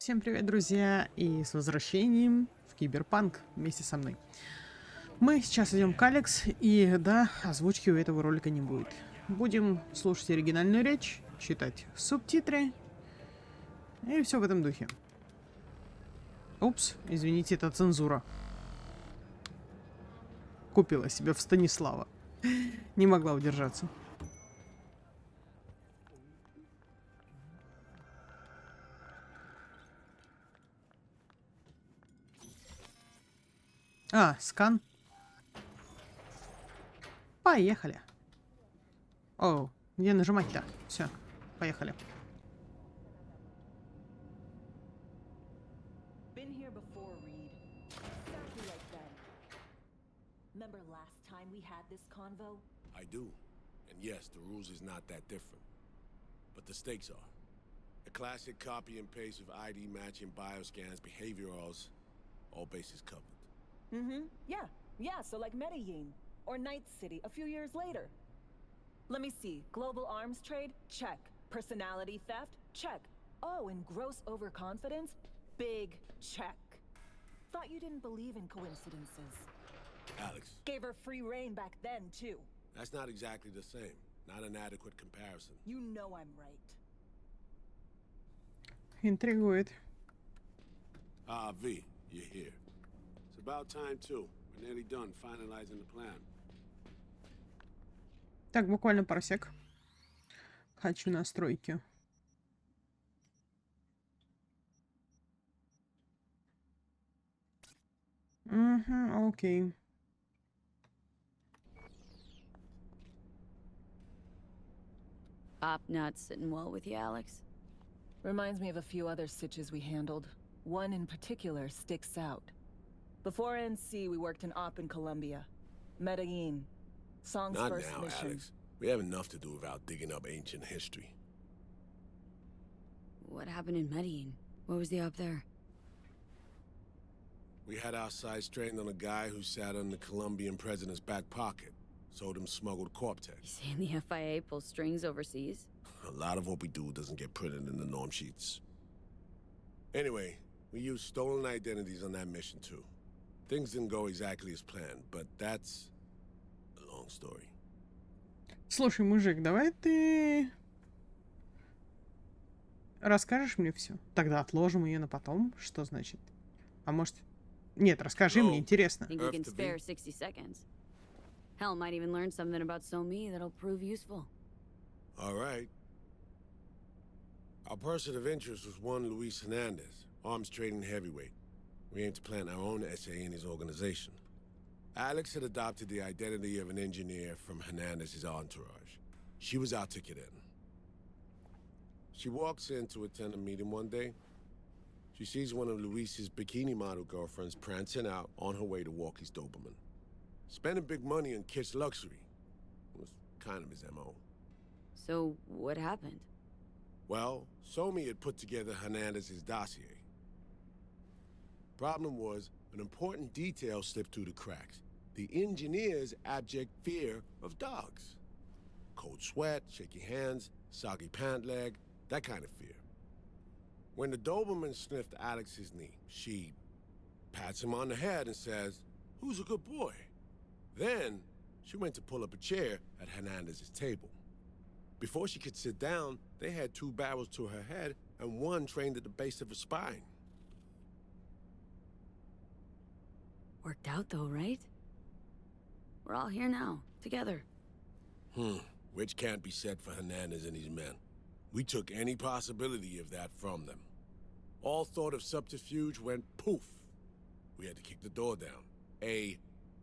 Всем привет, друзья, и с возвращением в Киберпанк вместе со мной. Мы сейчас идем к Алекс, и да, озвучки у этого ролика не будет. Будем слушать оригинальную речь, читать субтитры, и все в этом духе. Упс, извините, это цензура. Купила себе в Станислава. Не могла удержаться. Скан. Поехали. О, где нажимать-то? Все, поехали. I do. And yes, the rules is not that different. But the stakes are. A classic copy and paste of ID matching bioscans, behaviorals, all bases covered. Yeah, so like Medellin. Or Night City a few years later. Let me see. Global arms trade? Check. Personality theft? Check. Oh, and gross overconfidence? Big check. Thought you didn't believe in coincidences. Alex. Gave her free reign back then, too. That's not exactly the same. Not an adequate comparison. You know I'm right. Интригует. V, you're here. It's about time, too. We're nearly done finalizing the plan. Так, буквально пару сек. Хочу настройки. Окей. Op not sitting well with you, Alex? Reminds me of a few other stitches we handled. One in particular sticks out. Before NC, we worked in op in Colombia. Medellin. Song's Not first now, mission. Alex. We have enough to do without digging up ancient history. What happened in Medellin? What was the op there? We had our sights strained on a guy who sat on the Colombian president's back pocket. Sold him smuggled Corp-Tex. You saying the FIA pulls strings overseas? A lot of what we do doesn't get printed in the norm sheets. Anyway, we used stolen identities on that mission too. Things didn't go exactly as planned, but that's a long story. Слушай, мужик, давай ты расскажешь мне все. Тогда отложим ее на потом. Что значит? А может... Нет, расскажи мне, интересно. Think we can spare 60 seconds? Hell, might even learn something about Sammy that'll prove useful. All right. Our person of interest was one Luis Hernandez, arms trading heavyweight. We aim to plant our own SA in his organization. Alex had adopted the identity of an engineer from Hernandez's entourage. She was our ticket in. She walks in to attend a meeting one day. She sees one of Luis's bikini model girlfriends prancing out on her way to walk his Doberman. Spending big money on kids' luxury was kind of his MO. So, what happened? Well, Somi had put together Hernandez's dossier. Problem was, an important detail slipped through the cracks. The engineer's abject fear of dogs. Cold sweat, shaky hands, soggy pant leg, that kind of fear. When the Doberman sniffed Alex's knee, she pats him on the head and says, "Who's a good boy?" Then, she went to pull up a chair at Hernandez's table. Before she could sit down, they had two barrels to her head and one trained at the base of her spine. Worked out though, right? We're all here now, together. Which can't be said for Hernandez and his men. We took any possibility of that from them. All thought of subterfuge went poof. We had to kick the door down. A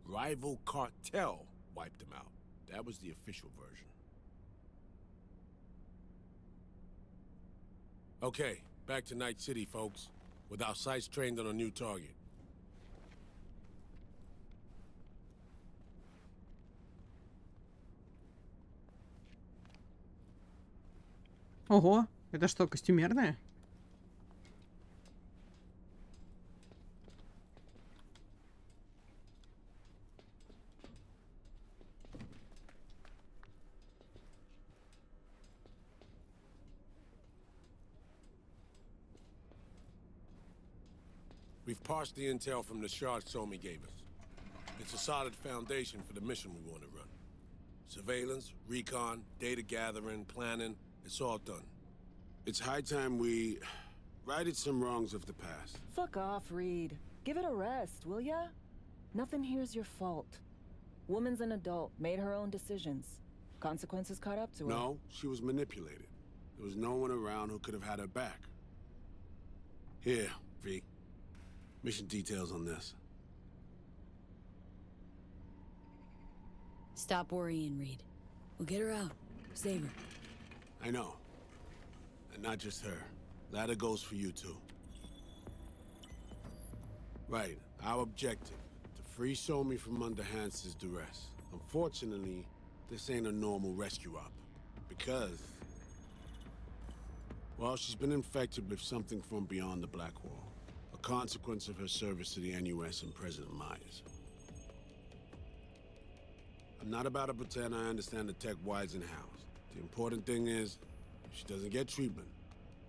rival cartel wiped them out. That was the official version. Okay, back to Night City, folks. With our sights trained on a new target. Ого, это что, костюмерная? We've parsed the intel from the shard Somi gave us. It's a solid foundation for the mission we want to run. Surveillance, recon, data gathering, planning, it's all done. It's high time we righted some wrongs of the past. Fuck off, Reed. Give it a rest, will ya? Nothing here's your fault. Woman's an adult, made her own decisions. Consequences caught up to her. No, she was manipulated. There was no one around who could have had her back. Here, V. Mission details on this. Stop worrying, Reed. We'll get her out. Save her. I know. And not just her. Ladder goes for you too. Right, our objective. To free Somi from under Hansen's duress. Unfortunately, this ain't a normal rescue op. Because... well, she's been infected with something from beyond the Black Wall. A consequence of her service to the NUS and President Myers. I'm not about to pretend I understand the tech whys and hows. The important thing is, if she doesn't get treatment,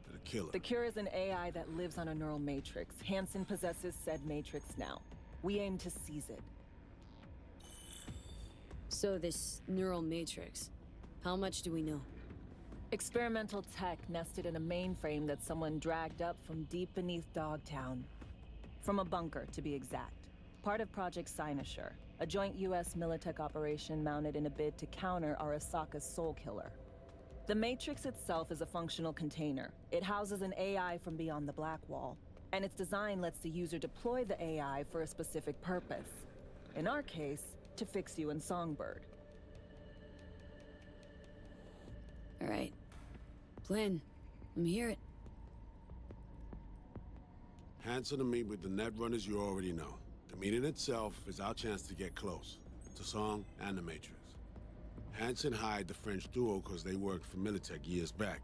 it'll kill her. The cure is an AI that lives on a neural matrix. Hansen possesses said matrix now. We aim to seize it. So this neural matrix, how much do we know? Experimental tech nested in a mainframe that someone dragged up from deep beneath Dogtown. From a bunker, to be exact. Part of Project Cynosure, a joint US Militech operation mounted in a bid to counter Arasaka's soul killer. The Matrix itself is a functional container. It houses an AI from beyond the Black Wall, and its design lets the user deploy the AI for a specific purpose. In our case, to fix you and Songbird. All right. Plan. Let me hear it. Hansen to meet with the netrunners you already know. The meeting itself is our chance to get close. To Song and the Matrix. Hansen hired the French duo because they worked for Militech years back.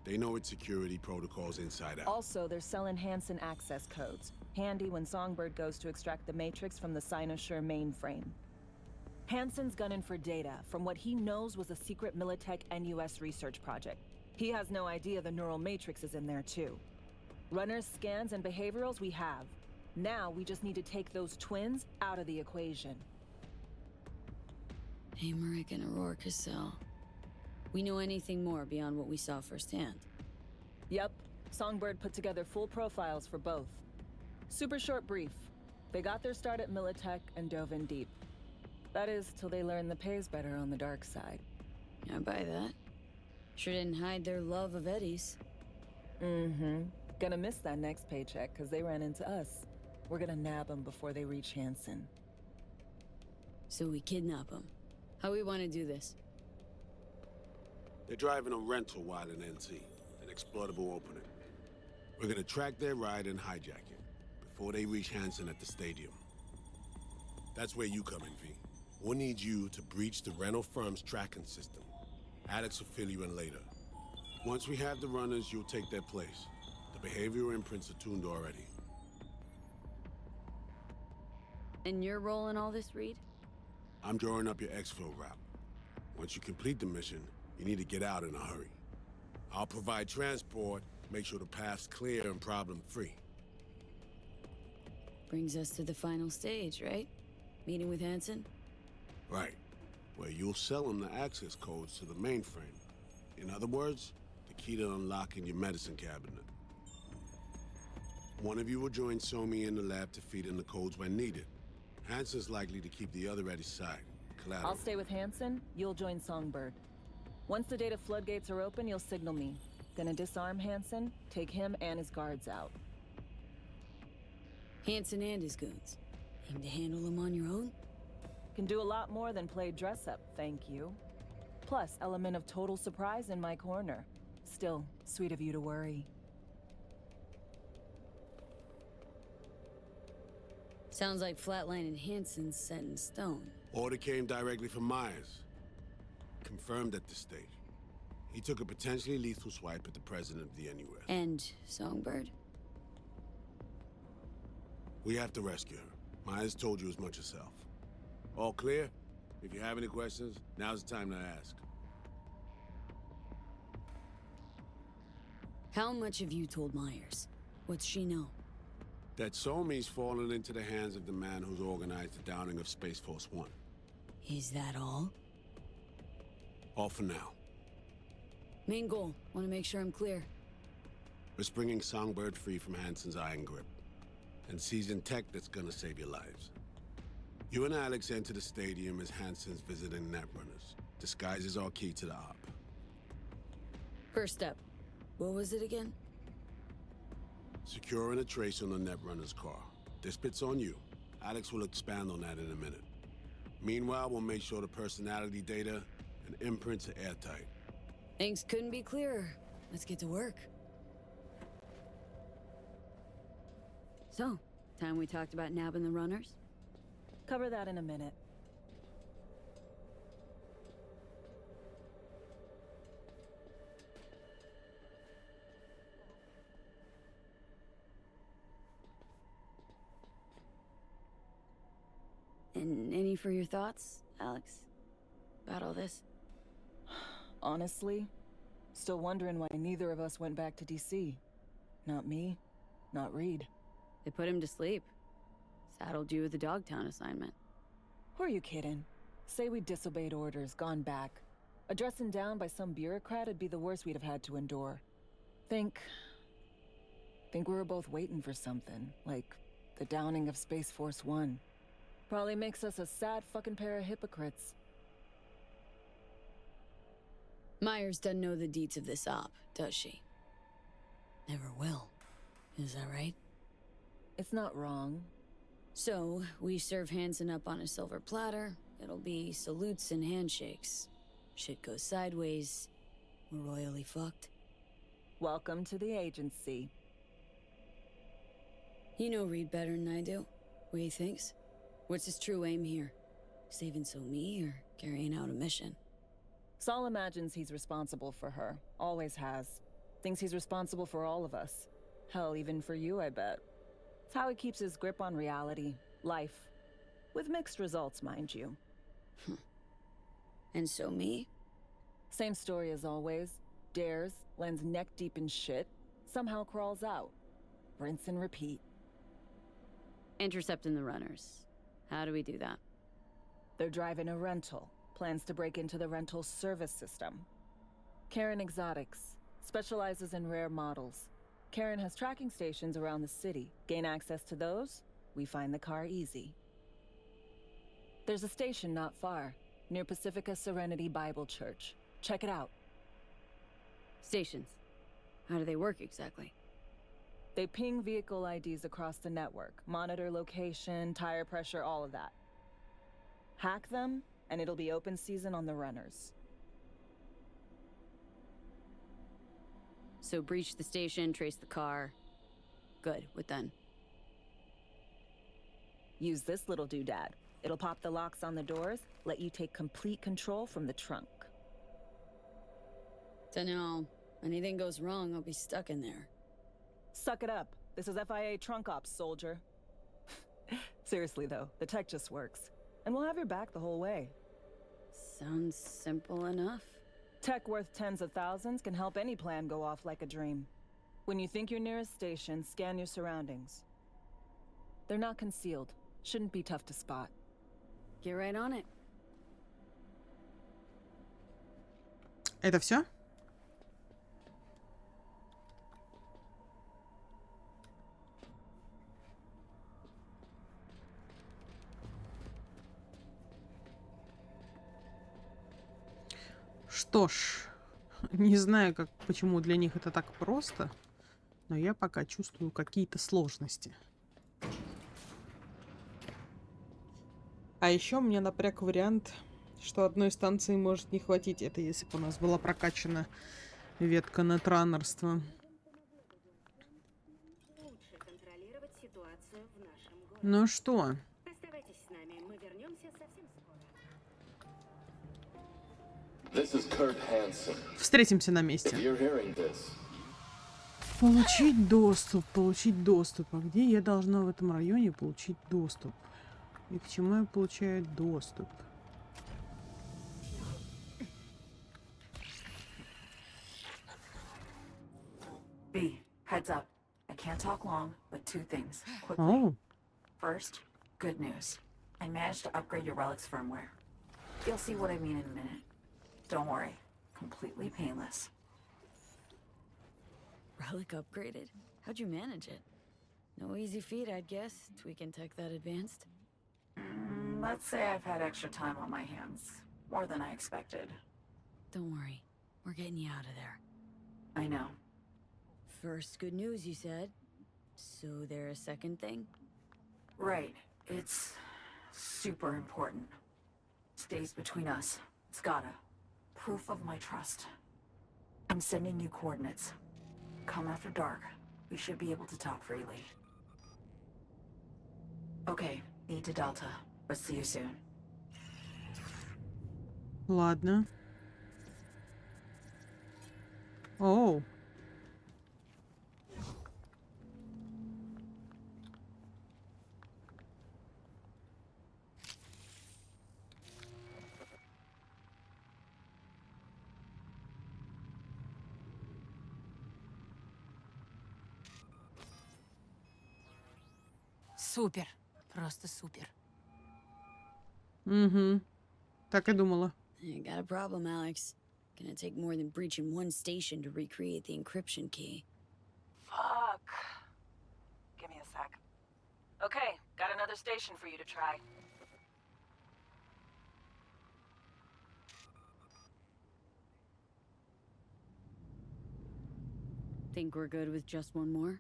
They know its security protocols inside out. Also, they're selling Hansen access codes. Handy when Songbird goes to extract the Matrix from the Cynosure mainframe. Hansen's gunning for data from what he knows was a secret Militech NUS research project. He has no idea the neural matrix is in there too. Runners, scans, and behaviorals we have. Now we just need to take those twins out of the equation. Amaric and Aurora Cassell. We know anything more beyond what we saw firsthand? Yep. Songbird put together full profiles for both. Super short brief. They got their start at Militech and dove in deep. That is, till they learned the pay's better on the dark side. I buy that. Sure didn't hide their love of Eddie's. Mm-hmm. Gonna miss that next paycheck, because they ran into us. We're gonna nab them before they reach Hansen. So we kidnap them. How we want to do this? They're driving a rental while in NC, an exploitable opening. We're gonna track their ride and hijack it, before they reach Hansen at the stadium. That's where you come in, V. We'll need you to breach the rental firm's tracking system. Alex will fill you in later. Once we have the runners, you'll take their place. The behavioral imprints are tuned already. And your role in all this, Reed? I'm drawing up your exfil route. Once you complete the mission, you need to get out in a hurry. I'll provide transport, make sure the path's clear and problem-free. Brings us to the final stage, right? Meeting with Hansen? Right. Where you'll sell him the access codes to the mainframe. In other words, the key to unlocking your medicine cabinet. One of you will join Somi in the lab to feed in the codes when needed. Hansen's likely to keep the other at his side. Collateral. I'll stay with Hansen, you'll join Songbird. Once the data floodgates are open, you'll signal me. Gonna disarm Hansen, take him and his guards out. Hansen and his goons. Aim to handle them on your own? Can do a lot more than play dress-up, thank you. Plus, element of total surprise in my corner. Still, sweet of you to worry. Sounds like flatlining Hansen's set in stone. Order came directly from Myers. Confirmed at this stage. He took a potentially lethal swipe at the president of the NUS. And Songbird? We have to rescue her. Myers told you as much herself. All clear? If you have any questions, now's the time to ask. How much have you told Myers? What's she know? That Somi's fallen into the hands of the man who's organized the downing of Space Force One. Is that all? All for now. Main goal. Want to make sure I'm clear. We're springing Songbird free from Hansen's iron grip. And seasoned tech that's gonna save your lives. You and Alex enter the stadium as Hansen's visiting netrunners. Disguise is our key to the op. First step. What was it again? Securing a trace on the netrunner's car. This bit's on you. Alex will expand on that in a minute. Meanwhile, we'll make sure the personality data and imprints are airtight. Things couldn't be clearer. Let's get to work. So, time we talked about nabbing the runners? Cover that in a minute. And any for your thoughts, Alex? About all this? Honestly, still wondering why neither of us went back to DC. Not me, not Reed. They put him to sleep. Saddled you with the Dogtown assignment. Who are you kidding? Say we disobeyed orders, gone back. A dressing down by some bureaucrat would be the worst we'd have had to endure. Think we were both waiting for something, like the downing of Space Force One. Probably makes us a sad fucking pair of hypocrites. Myers doesn't know the deets of this op, does she? Never will. Is that right? It's not wrong. So, we serve Hansen up on a silver platter. It'll be salutes and handshakes. Shit goes sideways. We're royally fucked. Welcome to the agency. You know Reed better than I do. What he thinks? What's his true aim here? Saving Somi or carrying out a mission? Saul imagines he's responsible for her. Always has. Thinks he's responsible for all of us. Hell, even for you, I bet. It's how he keeps his grip on reality, life. With mixed results, mind you. And Somi? Same story as always. Dares, lands neck deep in shit, somehow crawls out. Rinse and repeat. Intercepting the runners. How do we do that? They're driving a rental. Plans to break into the rental service system. Karen Exotics. Specializes in rare models. Karen has tracking stations around the city. Gain access to those, we find the car easy. There's a station not far, near Pacifica Serenity Bible Church. Check it out. Stations. How do they work exactly? They ping vehicle IDs across the network, monitor location, tire pressure, all of that. Hack them, and it'll be open season on the runners. So breach the station, trace the car. Good, what then? Use this little doodad. It'll pop the locks on the doors, let you take complete control from the trunk. Dunno. Anything goes wrong, I'll be stuck in there. Suck it up. This is FIA trunk ops, soldier. Seriously though, the tech just works. And we'll have your back the whole way. Sounds simple enough. Tech worth tens of thousands can help any plan go off like a dream. When you think you're near a station, scan your surroundings. They're not concealed. Shouldn't be tough to spot. Get right on it. Это все? Что ж, не знаю, почему для них это так просто, но я пока чувствую какие-то сложности. А еще мне напряг вариант, что одной станции может не хватить. Это если бы у нас была прокачана ветка нетраннерства. Ну что? Оставайтесь с нами, мы вернемся совсем скоро. This is Kurt Hansen. Встретимся на месте. If you're hearing this, Получить доступ, получить доступ. А где я должна в этом районе получить доступ? И к чему я получаю доступ? B, heads up. I can't talk long, but two things, quickly. О, First, good news. I managed to upgrade your relic's firmware. You'll see what I mean in a minute. Don't worry, completely painless. Relic upgraded? How'd you manage it? No easy feat, I'd guess, tweaking tech that advanced. Let's say I've had extra time on my hands. More than I expected. Don't worry, we're getting you out of there. I know. First, good news, you said. So there a second thing? Right. It's super important. Stays between us. It's gotta. Proof of my trust. I'm sending you coordinates. Come after dark. We should be able to talk freely. Okay, need to Delta. But see you soon. ладно. Оу. Супер. Просто супер. Угу. Так и думала. You got a problem, Alex. Gonna take more than breaching one station to recreate the encryption key. Fuck. Give me a sec. Okay, got another station for you to try. Think we're good with just one more?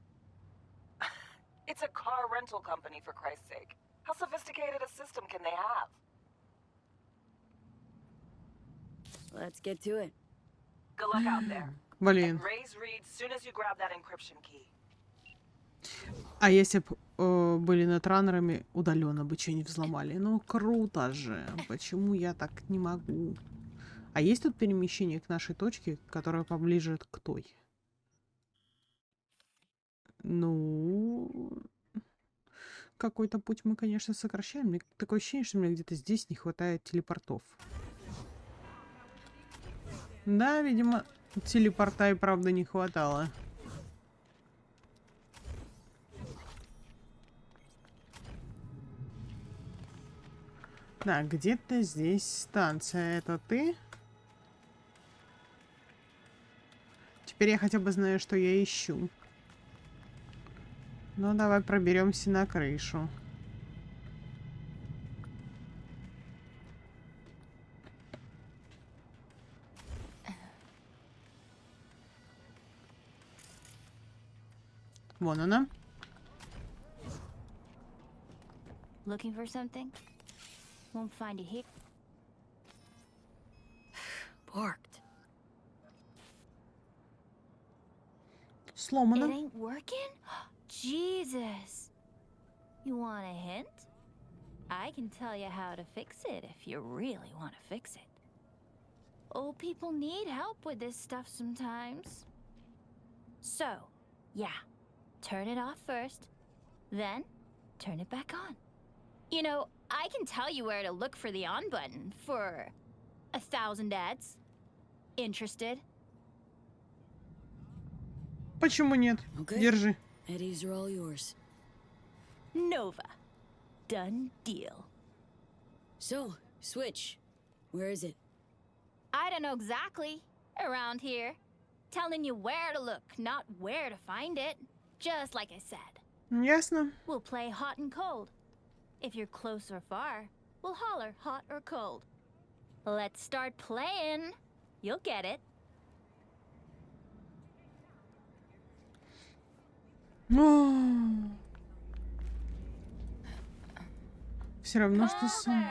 It's a car rental company, for Christ's sake. How sophisticated a system can they have? Let's get to it. Good luck out there. Блин. And raise Reed soon as you grab that encryption key. А если бы были нетраннерами, удаленно бы что-нибудь взломали. Ну, круто же. Почему я так не могу? А есть тут перемещение к нашей точке, которая поближе к той? Ну... Какой-то путь мы, конечно, сокращаем. Мне такое ощущение, что мне где-то здесь не хватает телепортов. Да, видимо, телепорта и правда не хватало. Да, где-то здесь станция. Это ты? Теперь я хотя бы знаю, что я ищу. Ну, давай проберемся на крышу. Вон она. Looking for something? Won't find it here. Parked. Сломана. It ain't working? Jesus. You want a hint? I can tell you how to fix it if you really want to fix it. Old people need help with this stuff sometimes. So, yeah. Turn it off first, then turn it back on. You know, I can tell you where to look for the on button for 1,000 ads. Interested? Почему нет? Okay. Держи. Eddies are all yours. Nova. Done deal. So, switch. Where is it? I don't know exactly. Around here. Telling you where to look, not where to find it. Just like I said. Ясно. We'll play hot and cold. If you're close or far, we'll holler hot or cold. Let's start playing. You'll get it. Все равно, что сам.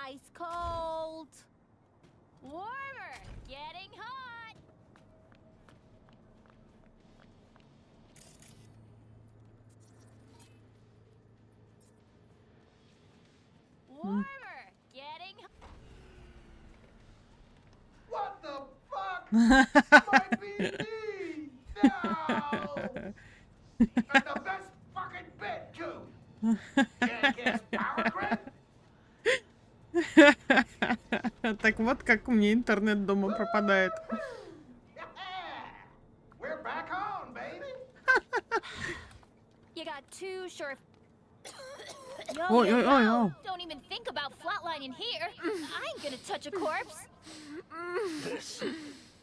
Ice cold. Warmer. Getting hot. Warmer. Getting hot. What the fuck? My PC! No! And the best fucking bit, too! Can't guess power grid? Так вот, как у меня интернет дома пропадает. Yeah! We're back on, baby! too sure if. Ой, ой, ой, ой. Don't even think about flatlining here. I ain't gonna touch a corpse.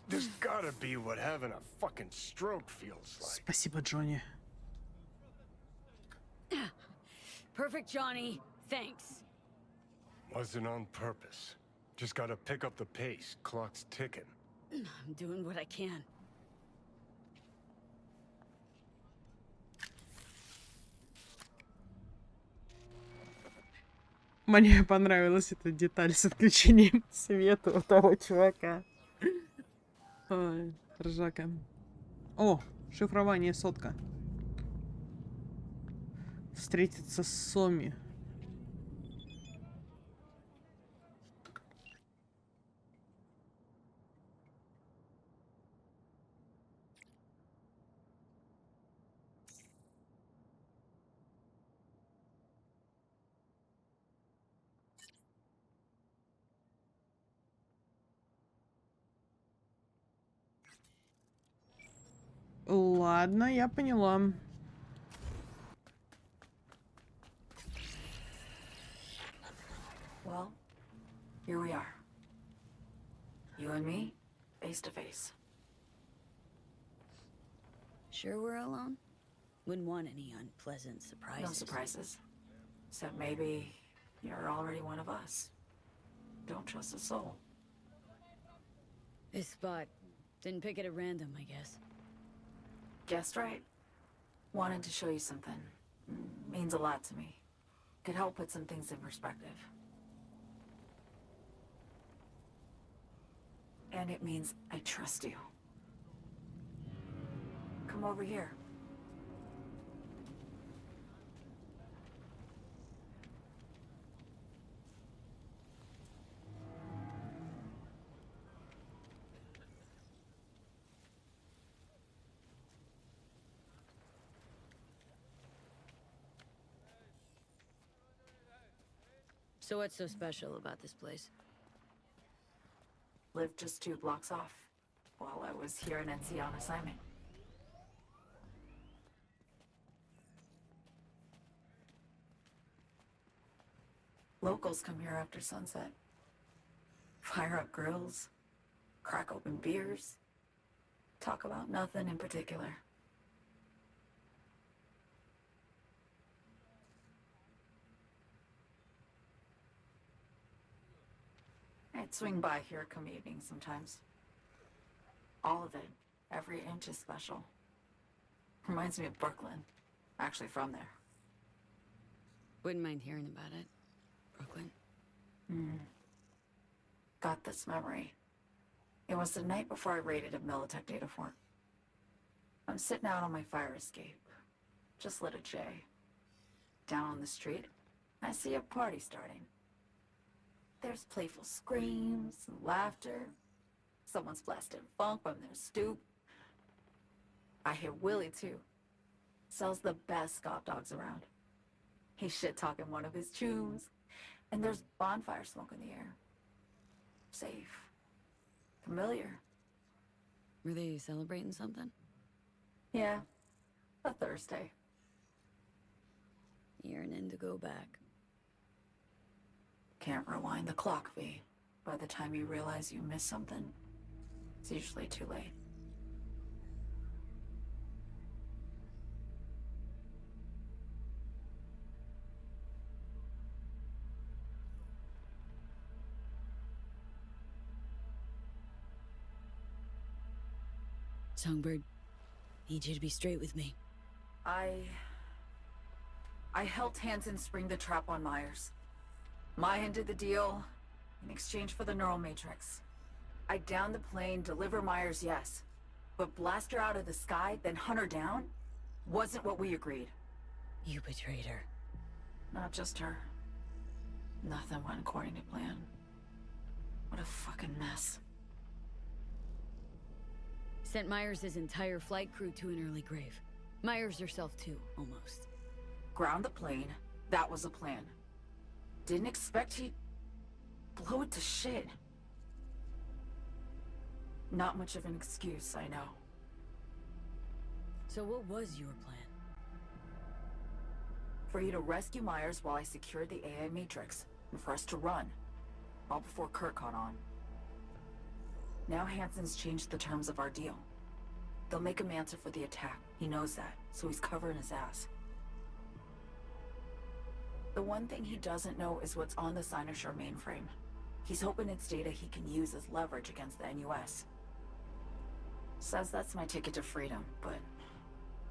This gotta be what having a fucking stroke feels like. Спасибо, Джонни. Perfect, Johnny. Thanks. Wasn't on purpose. Just gotta pick up the pace. Clock's ticking. I'm doing what I can. Мне понравилась эта деталь с отключением света у того чувака. Ой, ржака. О, шифрование сотка. Встретиться с Соми. Ладно, я поняла. Well, here we are. You and me, face to face. Sure we're alone? Wouldn't want any unpleasant surprises. No surprises. Except maybe you're already one of us. Don't trust a soul. This spot. Didn't pick it at random, I guess. Guessed right. Wanted to show you something. Means a lot to me. Could help put some things in perspective. And it means I trust you. Come over here. So what's so special about this place? Lived just 2 blocks off while I was here in NC on assignment. Locals come here after sunset. Fire up grills, crack open beers, talk about nothing in particular. I'd swing by here come evening sometimes. All of it, every inch is special. Reminds me of Brooklyn. Actually from there. Wouldn't mind hearing about it. Brooklyn. Got this memory. It was the night before I raided a Militech data fort. I'm sitting out on my fire escape. Just lit a J. Down on the street, I see a party starting. There's playful screams and laughter. Someone's blasting funk from their stoop. I hear Willie, too. Sells the best scout dogs around. He's shit-talking one of his chews. And there's bonfire smoke in the air. Safe. Familiar. Were they celebrating something? Yeah. A Thursday. Yearning to go back. Can't rewind the clock, V. By the time you realize you missed something, it's usually too late. Songbird, need you to be straight with me. I helped Hansen spring the trap on Myers. Maya did the deal in exchange for the neural matrix. I downed the plane, deliver Myers, yes. But blast her out of the sky, then hunt her down? Wasn't what we agreed. You betrayed her. Not just her. Nothing went according to plan. What a fucking mess. Sent Myers' entire flight crew to an early grave. Myers herself too, almost. Ground the plane. That was the plan. Didn't expect he'd blow it to shit. Not much of an excuse, I know. So what was your plan? For you to rescue Myers while I secured the AI Matrix, and for us to run. All before Kurt caught on. Now Hansen's changed the terms of our deal. They'll make him answer for the attack. He knows that, so he's covering his ass. The one thing he doesn't know is what's on the Cynosure mainframe. He's hoping it's data he can use as leverage against the NUS. Says that's my ticket to freedom, but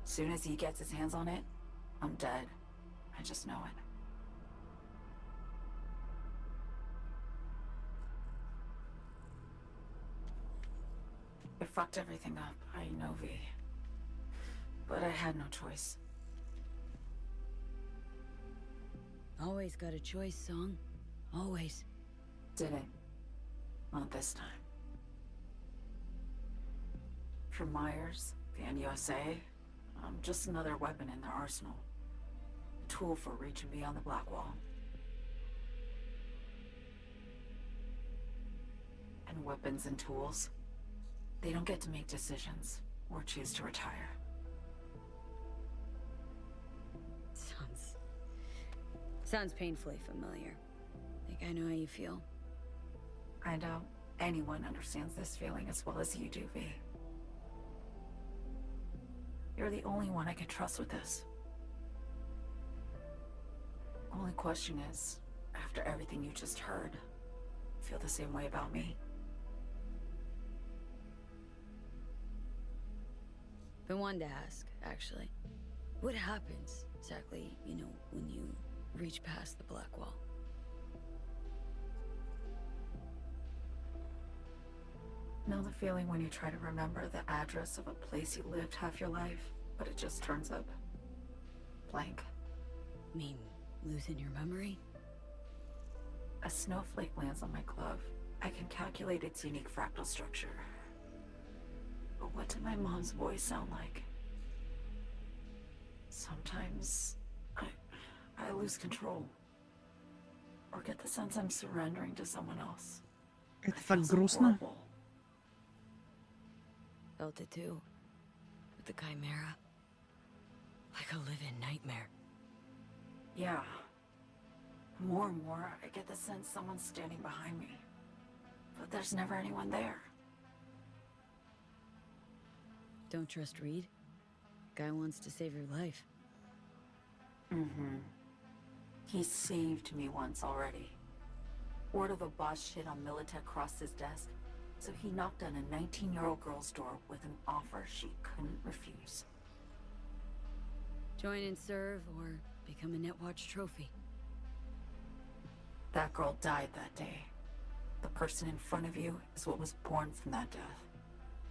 soon as he gets his hands on it, I'm dead. I just know it. It fucked everything up, I know, V. But I had no choice. Always got a choice, Song. Always. Didn't. Not this time. For Myers, the NUSA, I'm just another weapon in their arsenal. A tool for reaching beyond the Black Wall. And weapons and tools, they don't get to make decisions or choose to retire. Sounds painfully familiar. Think I know how you feel. I doubt anyone understands this feeling as well as you do, V. You're the only one I can trust with this. Only question is, after everything you just heard, feel the same way about me? Been one to ask, actually. What happens exactly, when you reach past the Black Wall? Know the feeling when you try to remember the address of a place you lived half your life, but it just turns up blank? Mean losing your memory? A snowflake lands on my glove. I can calculate its unique fractal structure. But what did my mom's voice sound like? Sometimes I lose control. Or get the sense I'm surrendering to someone else. Это так грустно. Felt it too. With the Chimera. Like a living nightmare. Yeah. More and more, I get the sense someone's standing behind me. But there's never anyone there. Don't trust Reed? Guy wants to save your life. Mm-hmm. He saved me once already. Word of a boss shit on Militech crossed his desk, so he knocked on a 19-year-old girl's door with an offer she couldn't refuse. Join and serve, or become a Netwatch trophy. That girl died that day. The person in front of you is what was born from that death.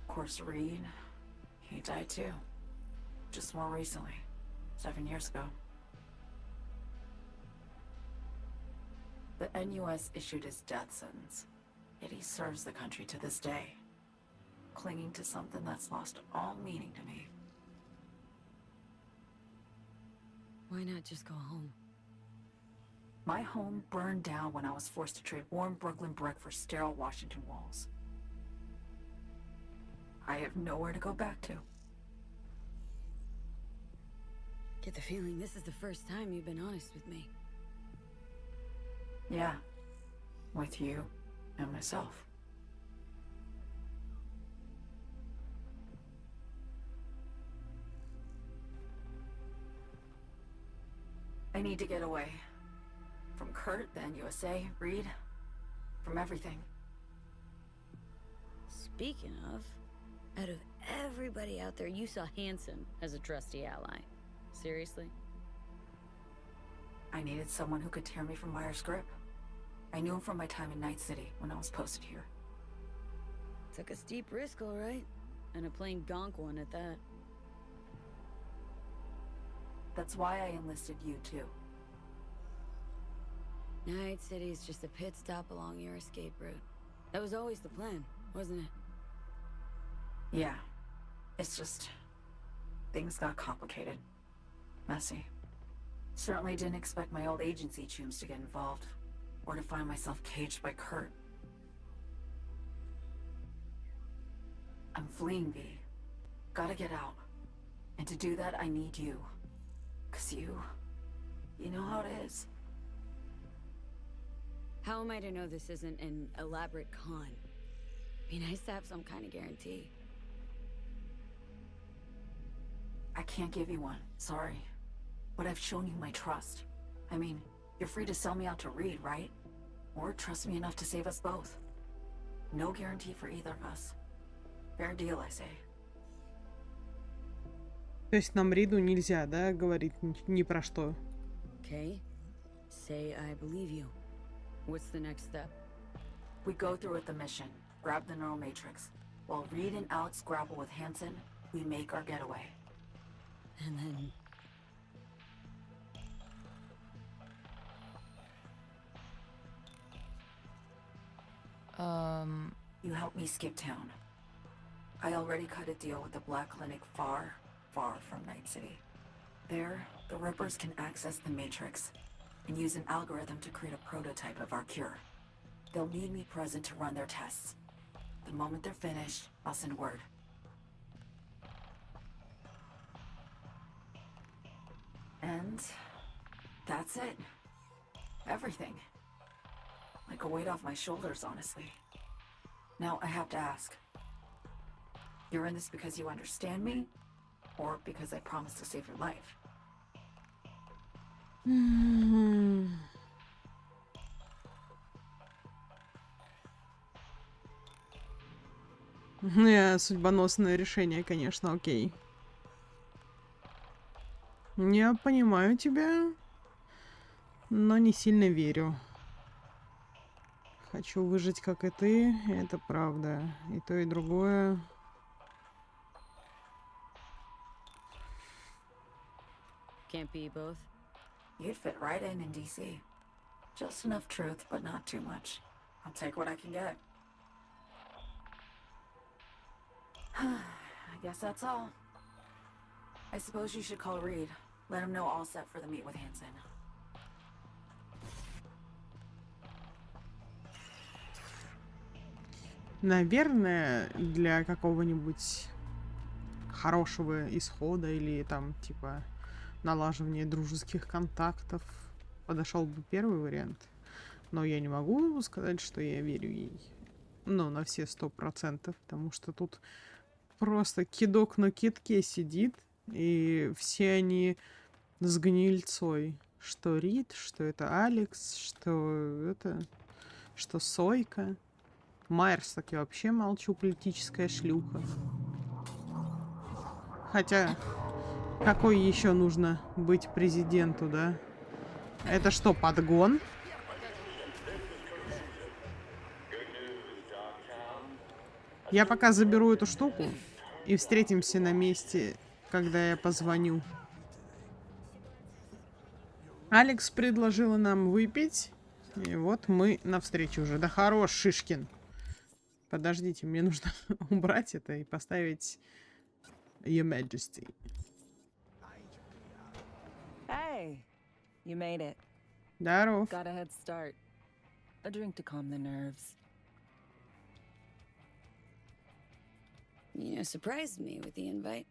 Of course, Reed, he died too. Just more recently. 7 years ago. The NUS issued his death sentence, yet he serves the country to this day, clinging to something that's lost all meaning to me. Why not just go home? My home burned down when I was forced to trade warm Brooklyn brick for sterile Washington walls. I have nowhere to go back to. Get the feeling this is the first time you've been honest with me. Yeah, with you and myself. I need to get away. From Kurt, the NUSA, Reed, from everything. Speaking of, out of everybody out there, you saw Hansen as a trusty ally. Seriously? I needed someone who could tear me from Myers' grip. I knew him from my time in Night City when I was posted here. Took a steep risk, all right. And a plain gonk one at that. That's why I enlisted you, too. Night City's just a pit stop along your escape route. That was always the plan, wasn't it? Yeah. It's just... things got complicated. Messy. Certainly didn't expect my old agency chooms to get involved. Or to find myself caged by Kurt. I'm fleeing, V. Gotta get out. And to do that, I need you. 'Cause you... You know how it is. How am I to know this isn't an elaborate con? Be nice to have some kind of guarantee. I can't give you one, sorry. But I've shown you my trust. I mean, you're free to sell me out to Reed, right? Or trust me enough to save us both. No guarantee for either of us. Fair deal, I say. То есть нам Риду нельзя, да, говорить ни про что? Okay. Say I believe you. What's the next step? We go through with the mission, grab the neural matrix. While Reed and Alex grapple with Hansen, we make our getaway. And then... You help me skip town. I already cut a deal with the Black Clinic far, far from Night City. There, the Rippers can access the Matrix and use an algorithm to create a prototype of our cure. They'll need me present to run their tests. The moment they're finished, I'll send word. And that's it. Everything. Like a weight off my shoulders, honestly. Now I have to ask. You're in this because you understand me? Or because I promised to save your life? Судьбоносное решение, конечно, окей. Я понимаю тебя, но не сильно верю. Хочу выжить, как и ты, это правда. И то, и другое. Can't be both. You'd fit right in DC. Just enough truth, but not too much. I'll take what I can get. I guess that's all. I suppose you should call Reed. Let him know all set for the meet with Hansen. Наверное, для какого-нибудь хорошего исхода или там, типа, налаживания дружеских контактов подошел бы первый вариант. Но я не могу сказать, что я верю ей. Ну, на все 100%, потому что тут просто кидок на кидке сидит, и все они с гнильцой. Что Рид, что это Алекс, что это... что Сойка. Майерс, так я вообще молчу, политическая шлюха. Хотя, какой еще нужно быть президенту, да? Это что, подгон? Я пока заберу эту штуку и встретимся на месте, когда я позвоню. Алекс предложила нам выпить. И вот мы навстречу уже. Да хорош, Шишкин. Подождите, мне нужно убрать это и поставить Your Majesty. Hey, you made it. Здоров. Got a head start. A drink to calm the nerves. You surprised me with the invite.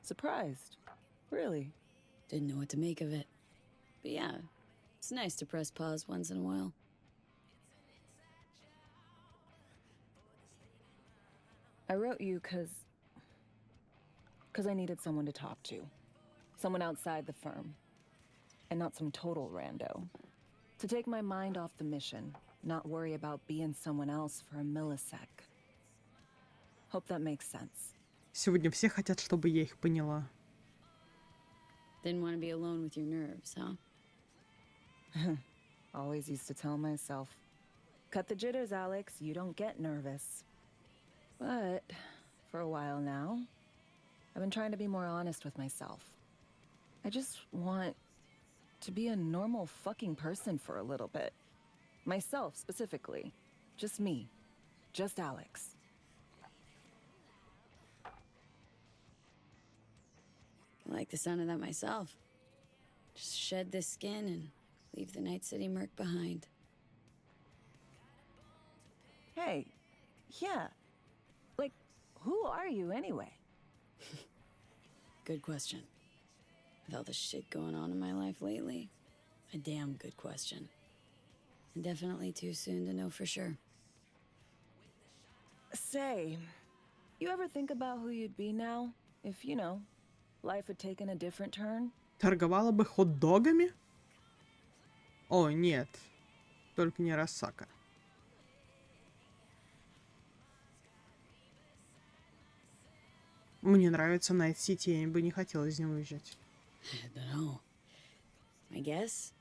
Surprised? Really? Didn't know what to make of it. But yeah, it's nice to press pause once in a while. I wrote you because I needed someone to talk to. Someone outside the firm. And not some total rando. To take my mind off the mission. Not worry about being someone else for a millisec. Hope that makes sense. Сегодня все хотят, чтобы я их поняла. Didn't want to be alone with your nerves, huh? Always used to tell myself, cut the jitters, Alex, you don't get nervous. But for a while now, I've been trying to be more honest with myself. I just want to be a normal fucking person for a little bit. Myself, specifically. Just me. Just Alex. I like the sound of that myself. Just shed this skin and leave the Night City murk behind. Hey, yeah. Like, who are you anyway? Good question. With all the shit going on in my life lately? A damn good question. And definitely too soon to know for sure. Say, you ever think about who you'd be now if, you know, life had taken a different turn? Торговала бы хот-догами? О, нет. Только не Рассака. Мне нравится Найт-Сити, я бы не хотела из него уезжать. I don't know. I guess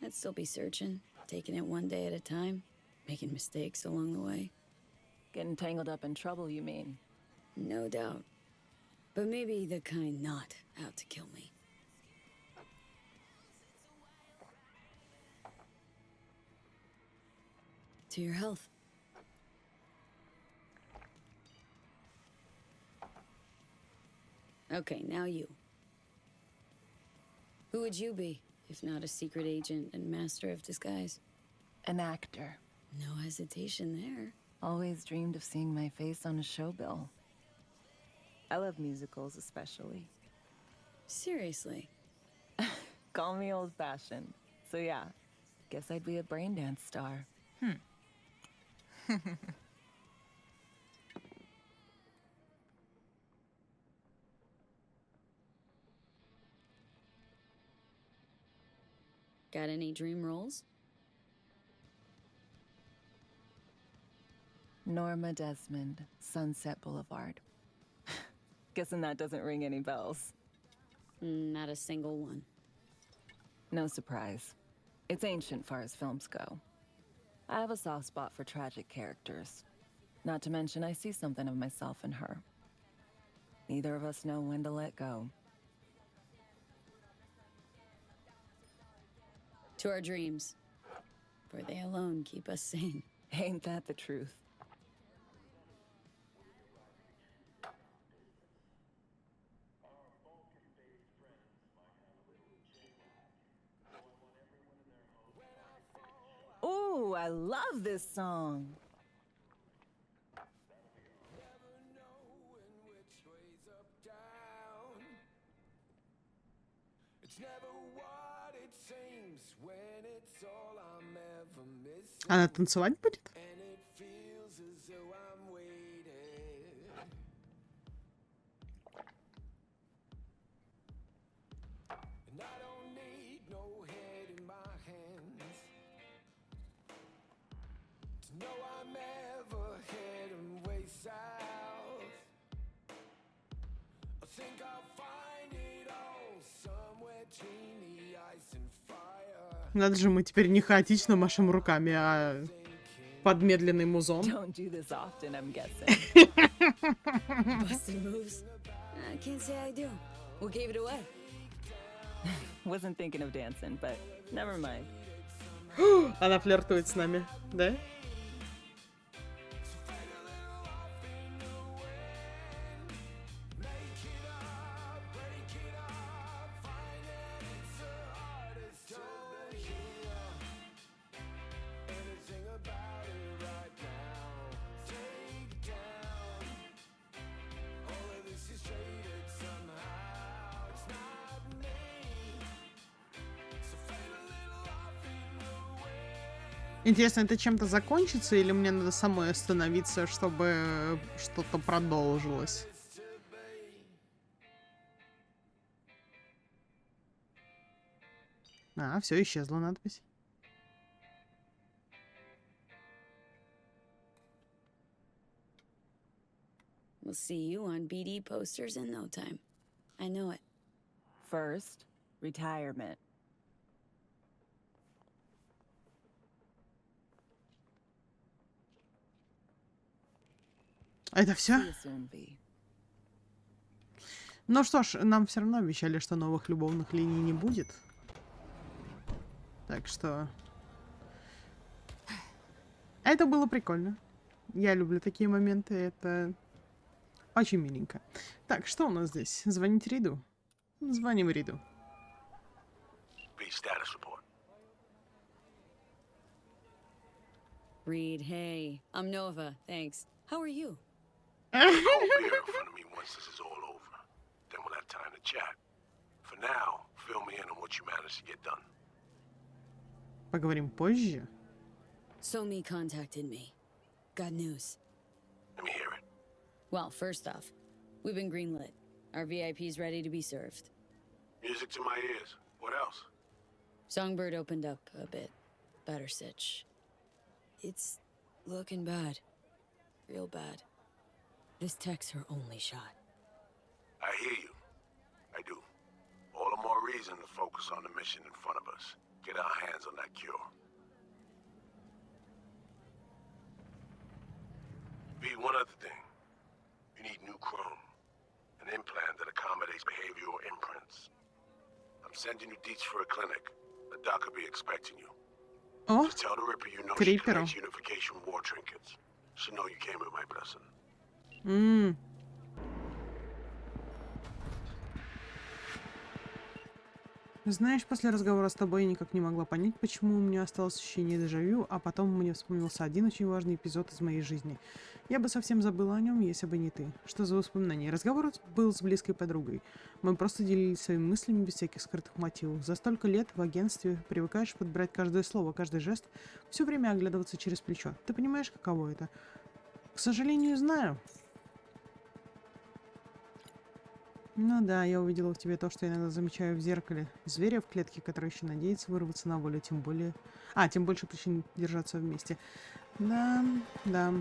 I'd still be searching, taking it one day at a time, making mistakes along the way. Getting tangled up in trouble, you mean? No doubt. But maybe the kind not out to kill me. To your health. Okay, now you. Who would you be, if not a secret agent and master of disguise? An actor. No hesitation there. Always dreamed of seeing my face on a show bill. I love musicals especially. Seriously? Call me old-fashioned. So yeah, guess I'd be a brain dance star. Got any dream roles? Norma Desmond, Sunset Boulevard. Guessing that doesn't ring any bells. Not a single one. No surprise. It's ancient far as films go. I have a soft spot for tragic characters. Not to mention I see something of myself in her. Neither of us know when to let go. To our dreams. For they alone keep us sane. Ain't that the truth? Ooh, I love this song. Она танцевать будет? Надо же, мы теперь не хаотично машем руками, а под медленный музон. Don't do this often, I'm guessing. Busted moves. I can't say I do. What gave it away? Wasn't thinking of dancing, but never mind. Она флиртует с нами, да? Интересно, это чем-то закончится, или мне надо самой остановиться, чтобы что-то продолжилось? А, все, исчезла надпись. We'll see you on BD posters in no time. I know it. First, retirement. Это все? See you soon, V. Ну что ж, нам все равно обещали, что новых любовных линий не будет. Так что... Это было прикольно. Я люблю такие моменты, это очень миленько. Так, что у нас здесь? Звонить Риду? Звоним Риду. Reed, hey. I'm Nova, thanks. How are you? I'll be here in front of me once this is all over. Then we'll have time to chat. For now, fill me in on what you managed to get done. Поговорим позже. Somi contacted me. Got news. Let me hear it. Well, first off, we've been greenlit. Our VIP's ready to be served. Music to my ears. What else? Songbird opened up a bit. Better sitch. It's looking bad. Real bad. This tech's her only shot. I hear you. I do. All the more reason to focus on the mission in front of us. Get our hands on that cure. V, one other thing. You need new chrome. An implant that accommodates behavioral imprints. I'm sending you deets for a clinic. The doc will be expecting you. О, Just tell the Ripper you know she Creeper. collects unification war trinkets. She'll know you came with my blessing. Знаешь, после разговора с тобой я никак не могла понять, почему у меня осталось ощущение дежавю, а потом мне вспомнился один очень важный эпизод из моей жизни. Я бы совсем забыла о нем, если бы не ты. Что за воспоминание? Разговор был с близкой подругой. Мы просто делились своими мыслями без всяких скрытых мотивов. За столько лет в агентстве привыкаешь подбирать каждое слово, каждый жест, все время оглядываться через плечо. Ты понимаешь, каково это? К сожалению, знаю. Ну да, я увидела в тебе то, что я иногда замечаю в зеркале. Зверя в клетке, который еще надеется вырваться на волю, тем более... тем больше причин держаться вместе. Да, да.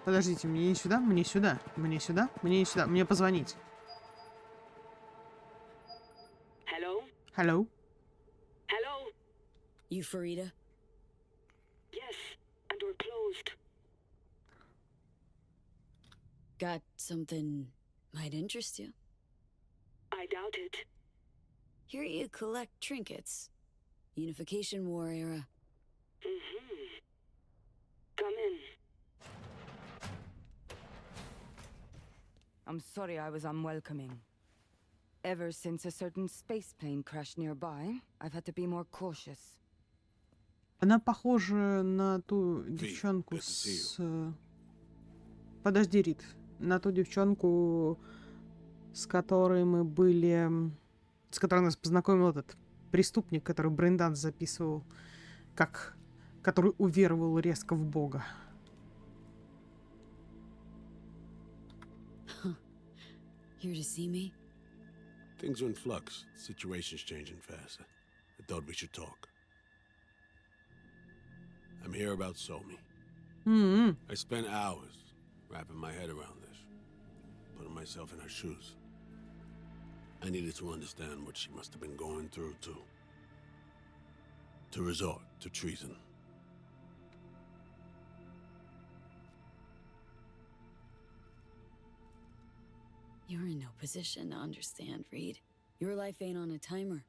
Подождите, мне не сюда, мне сюда, мне сюда, мне не сюда, мне позвонить. Hello? Hello? Hello? You Farida? Yes, and we're closed. Got something might interest you? I doubt it. Here you collect trinkets. Unification War era. Mm-hmm. Come in. I'm sorry I was unwelcoming. Ever since a certain space plane crashed nearby, I've had to be more cautious. Она похожа на ту девчонку с... Подожди, Рит. На ту девчонку, с которой мы были... С которой нас познакомил этот преступник, который брейнданс записывал, который уверовал резко в Бога. Here to see me? Things are in flux. Situation's changing fast. I thought we should talk. I'm here about Somi. I spent hours wrapping my head around this, putting myself in her shoes. I needed to understand what she must have been going through to resort to treason. You're in no position to understand, Reed. Your life ain't on a timer.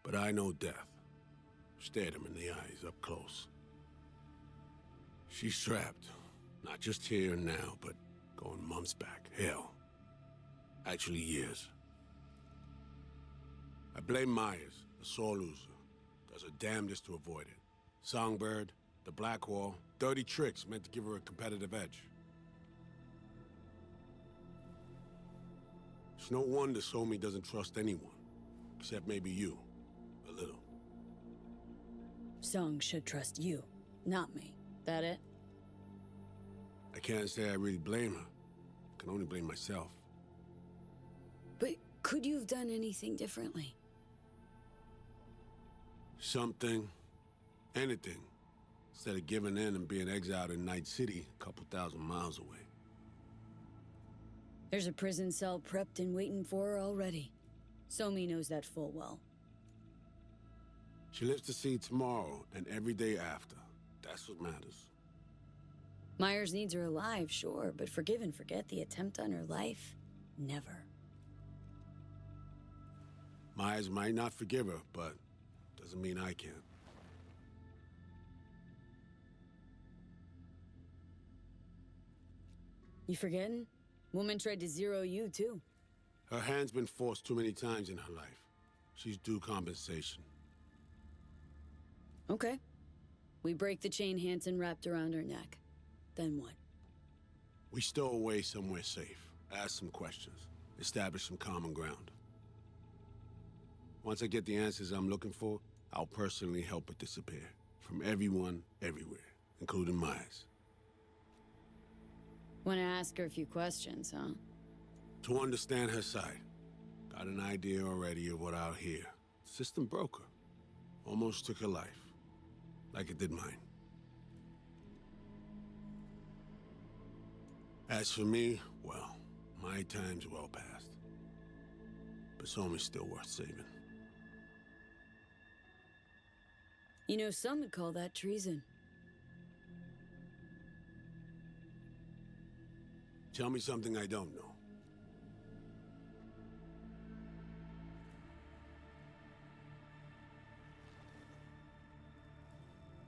But I know death. Stared him in the eyes up close. She's trapped. Not just here and now, but going months back. Hell. Actually years. I blame Myers, the sore loser. Does her damnedest to avoid it. Songbird, the Black Wall, dirty tricks meant to give her a competitive edge. It's no wonder Somi doesn't trust anyone. Except maybe you. A little. Song should trust you, not me. That it? I can't say I really blame her. I can only blame myself. But could you have done anything differently? Something. Anything. Instead of giving in and being exiled in Night City, a couple thousand miles away. There's a prison cell prepped and waiting for her already. Somi knows that full well. She lives to see tomorrow and every day after. That's what matters. Myers needs her alive, sure, but forgive and forget the attempt on her life? Never. Myers might not forgive her, but doesn't mean I can. You forgetting? Woman tried to zero you, too. Her hand's been forced too many times in her life. She's due compensation. Okay. We break the chain Hansen wrapped around her neck. Then what? We stow away somewhere safe. Ask some questions. Establish some common ground. Once I get the answers I'm looking for, I'll personally help it disappear. From everyone, everywhere, including Myers. Wanna ask her a few questions, huh? To understand her side. Got an idea already of what I'll hear. System broke her. Almost took her life. Like it did mine. As for me, well, my time's well past. But Somi's still worth saving. You know, some would call that treason. Tell me something I don't know.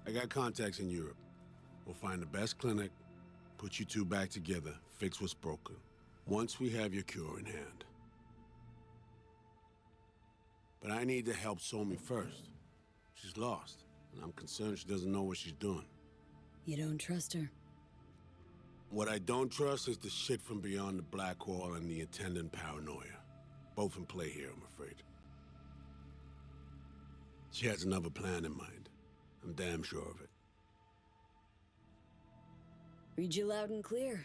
I got contacts in Europe. We'll find the best clinic, put you two back together, fix what's broken. Once we have your cure in hand. But I need to help Somi first. She's lost, and I'm concerned she doesn't know what she's doing. You don't trust her? What I don't trust is the shit from beyond the black wall and the attendant paranoia. Both in play here, I'm afraid. She has another plan in mind. I'm damn sure of it. Read you loud and clear.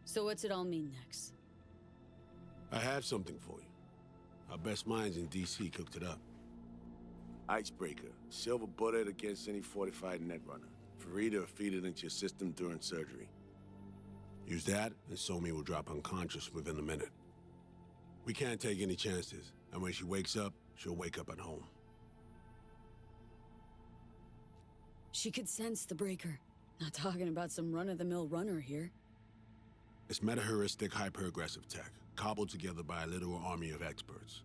So what's it all mean next? I have something for you. Our best minds in DC cooked it up. Icebreaker. Silver bullet against any fortified netrunner. Farida will feed it into your system during surgery. Use that, and Somi will drop unconscious within a minute. We can't take any chances, and when she wakes up, she'll wake up at home. She could sense the breaker. Not talking about some run-of-the-mill runner here. It's meta-heuristic hyper-aggressive tech, cobbled together by a literal army of experts.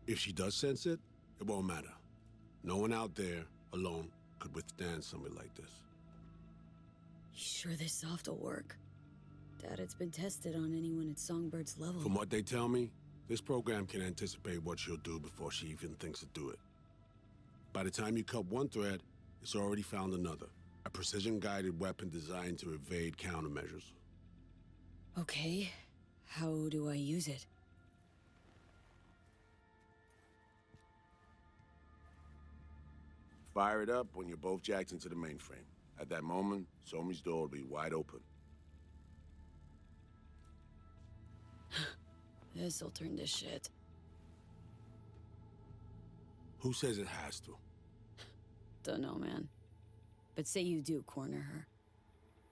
If she does sense it, it won't matter. No one out there, alone, could withstand something like this. You sure this soft will work? Doubt it's been tested on anyone at Songbird's level. From what they tell me, this program can anticipate what she'll do before she even thinks to do it. By the time you cut one thread, it's already found another. A precision-guided weapon designed to evade countermeasures. Okay, how do I use it? Fire it up when you're both jacked into the mainframe. At that moment, Somi's door will be wide open. This'll turn to shit. Who says it has to? Don't know, man. But say you do corner her.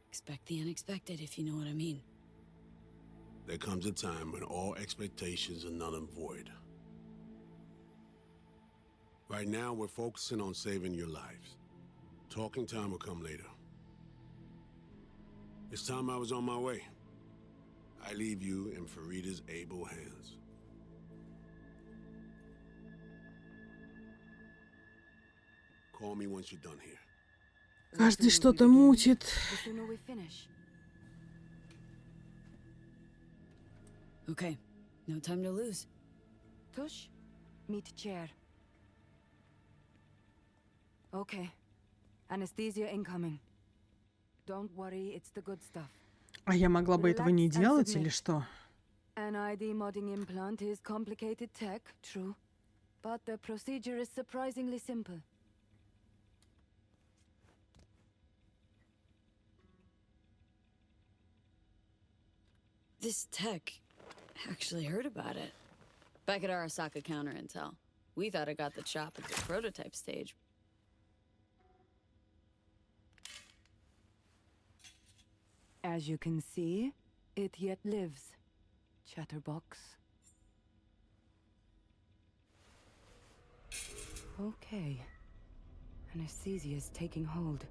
Expect the unexpected, if you know what I mean. There comes a time when all expectations are null and void. Right now, we're focusing on saving your lives. Talking time will come later. It's time I was on my way. I leave you in Farida's able hands. Call me once you're done here. Каждый что-то мутит. Okay, no time to lose. Tush, meet chair. Okay. Anesthesia incoming. Don't worry, it's the good stuff. А я могла бы этого не делать или что? An ID modding implant is complicated tech, true. But the procedure is surprisingly simple. This tech actually heard about it. Back at Arasaka Counter Intel. We thought it got the chop at the prototype stage. As you can see, it yet lives. Chatterbox. Okay. Anesthesia is taking hold.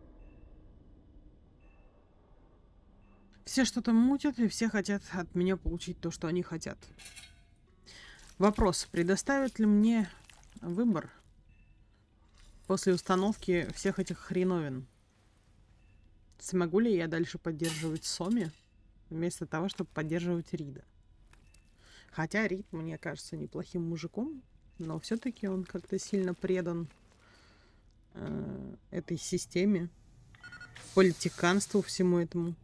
Все что-то мутят, и все хотят от меня получить то, что они хотят. Вопрос, предоставят ли мне выбор после установки всех этих хреновин? Смогу ли я дальше поддерживать Соми, вместо того, чтобы поддерживать Рида? Хотя Рид, мне кажется, неплохим мужиком, но все-таки он как-то сильно предан этой системе, политиканству, всему этому.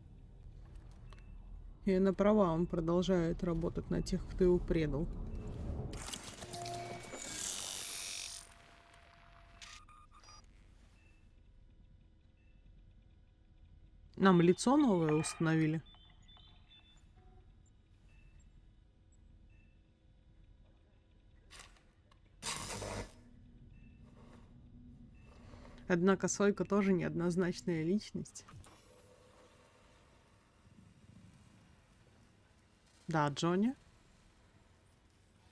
И на права он продолжает работать на тех, кто его предал. Нам лицо новое установили. Однако Сойка тоже неоднозначная личность. Да, Джонни?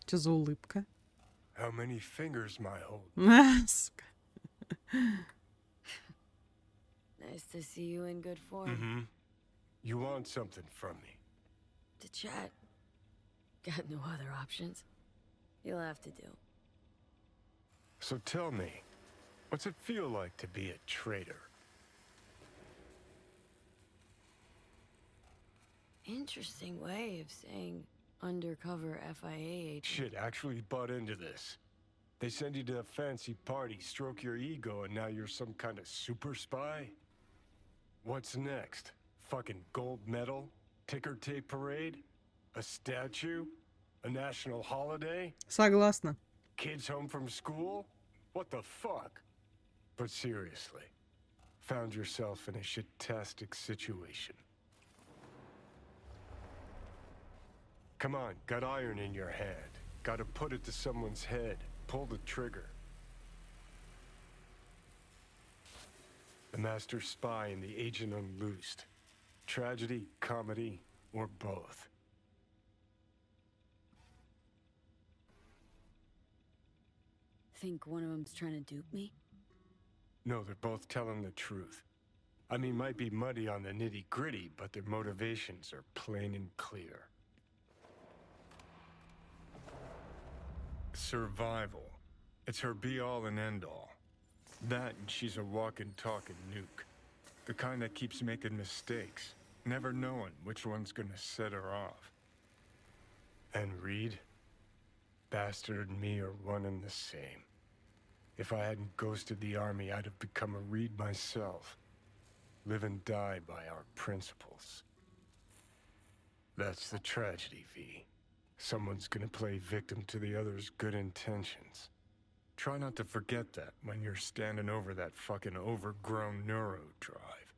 Что за улыбка? How many fingers my hold? Сука. Nice to see you in good form. Mm-hmm. You want something from me? To chat. Got no other options. You'll have to do. So tell me, what's it feel like to be a traitor? Interesting way of saying undercover FIA agent. Shit, actually bought into this. They send you to a fancy party, stroke your ego, and now you're some kind of super spy? What's next? Fucking gold medal? Ticker tape parade? A statue? A national holiday? Согласна. Kids home from school? What the fuck? But seriously, found yourself in a shit-tastic situation. Come on, got iron in your hand. Gotta put it to someone's head. Pull the trigger. The master spy and the agent unloosed. Tragedy, comedy, or both. Think one of them's trying to dupe me? No, they're both telling the truth. I mean, might be muddy on the nitty-gritty, but their motivations are plain and clear. Survival. It's her be-all and end-all. That and she's a walking, talking nuke. The kind that keeps making mistakes, never knowing which one's gonna set her off. And Reed? Bastard and me are one and the same. If I hadn't ghosted the army, I'd have become a Reed myself. Live and die by our principles. That's the tragedy, V. Someone's gonna play victim to the other's good intentions. Try not to forget that when you're standing over that fucking overgrown neuro drive.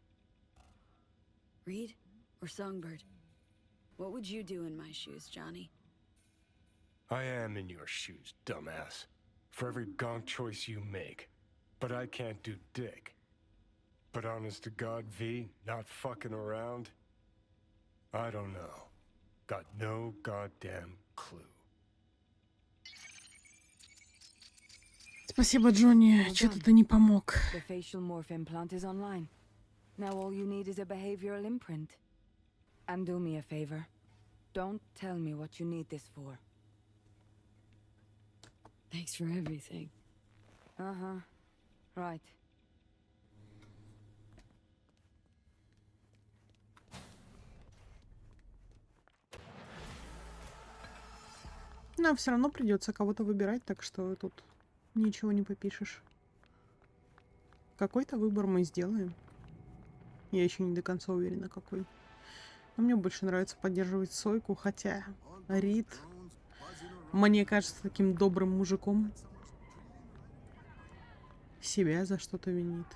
Reed or Songbird? What would you do in my shoes, Johnny? I am in your shoes, dumbass. For every gonk choice you make. But I can't do dick. But honest to God, V, not fucking around? I don't know. Got no goddamn clue. Спасибо, Джонни. Что-то ты не помог. The facial morph implant is online. Now all you need is a behavioral imprint. And do me a favor. Don't tell me what you need this for. Thanks for everything. Uh-huh. Right. Нам все равно придется кого-то выбирать, так что тут ничего не попишешь. Какой-то выбор мы сделаем. Я еще не до конца уверена, какой. Но мне больше нравится поддерживать Сойку, хотя Рид мне кажется таким добрым мужиком. Себя за что-то винит.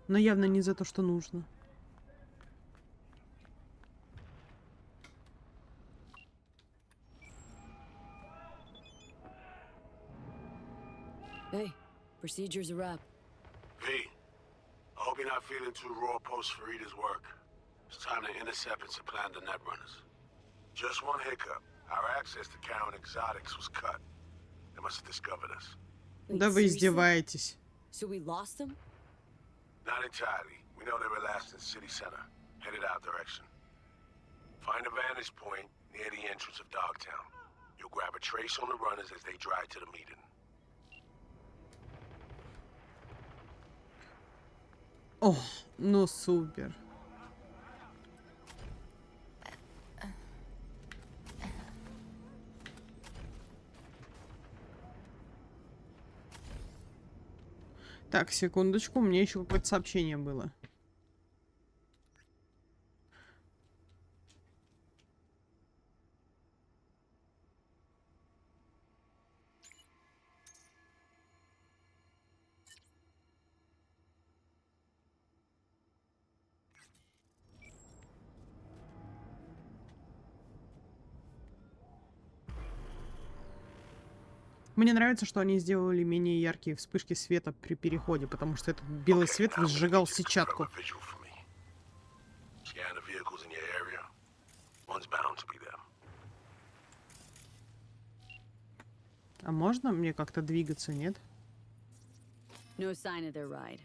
Но явно не за то, что нужно. Hey, procedure's a wrap. V, I hope you're not feeling too raw post Farida's work. It's time to intercept and supplant the netrunners. Just one hiccup. Our access to Karen Exotics was cut. They must have discovered us. Да вы издеваетесь. So we lost them? Not entirely. We know they were last in city center, headed our direction. Find a vantage point near the entrance of Dogtown. You'll grab a trace on the runners as they drive to the meeting. О, ну супер. Так, секундочку, у меня еще какое-то сообщение было. Мне нравится, что они сделали менее яркие вспышки света при переходе, потому что этот белый свет сжигал сетчатку. А можно мне как-то двигаться, нет? No sign of their ride.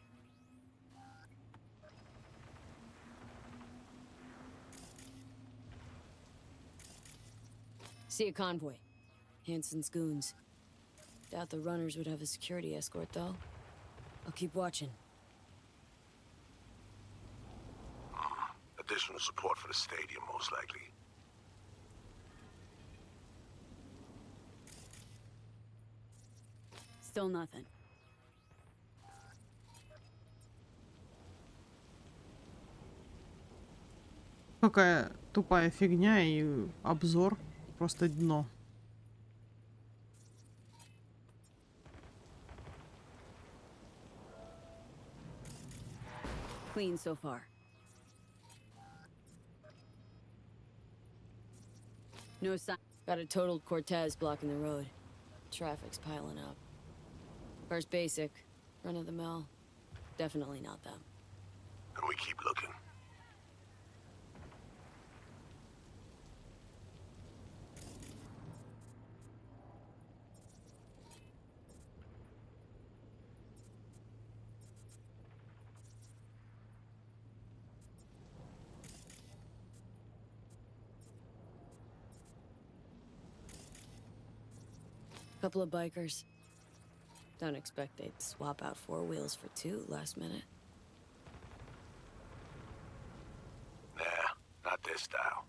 See a convoy. Hansen's goons. Doubt the runners would have a security escort, though. I'll keep watching. Additional support for the stadium, most likely. Still nothing. Какая тупая фигня и обзор. Просто дно. Clean so far. No sign. Got a totaled Cortez blocking the road. Traffic's piling up. First basic. Run of the mill. Definitely not them. And we keep looking. Couple of bikers. Don't expect they'd swap out 4 wheels for 2 last minute. Nah, not this style.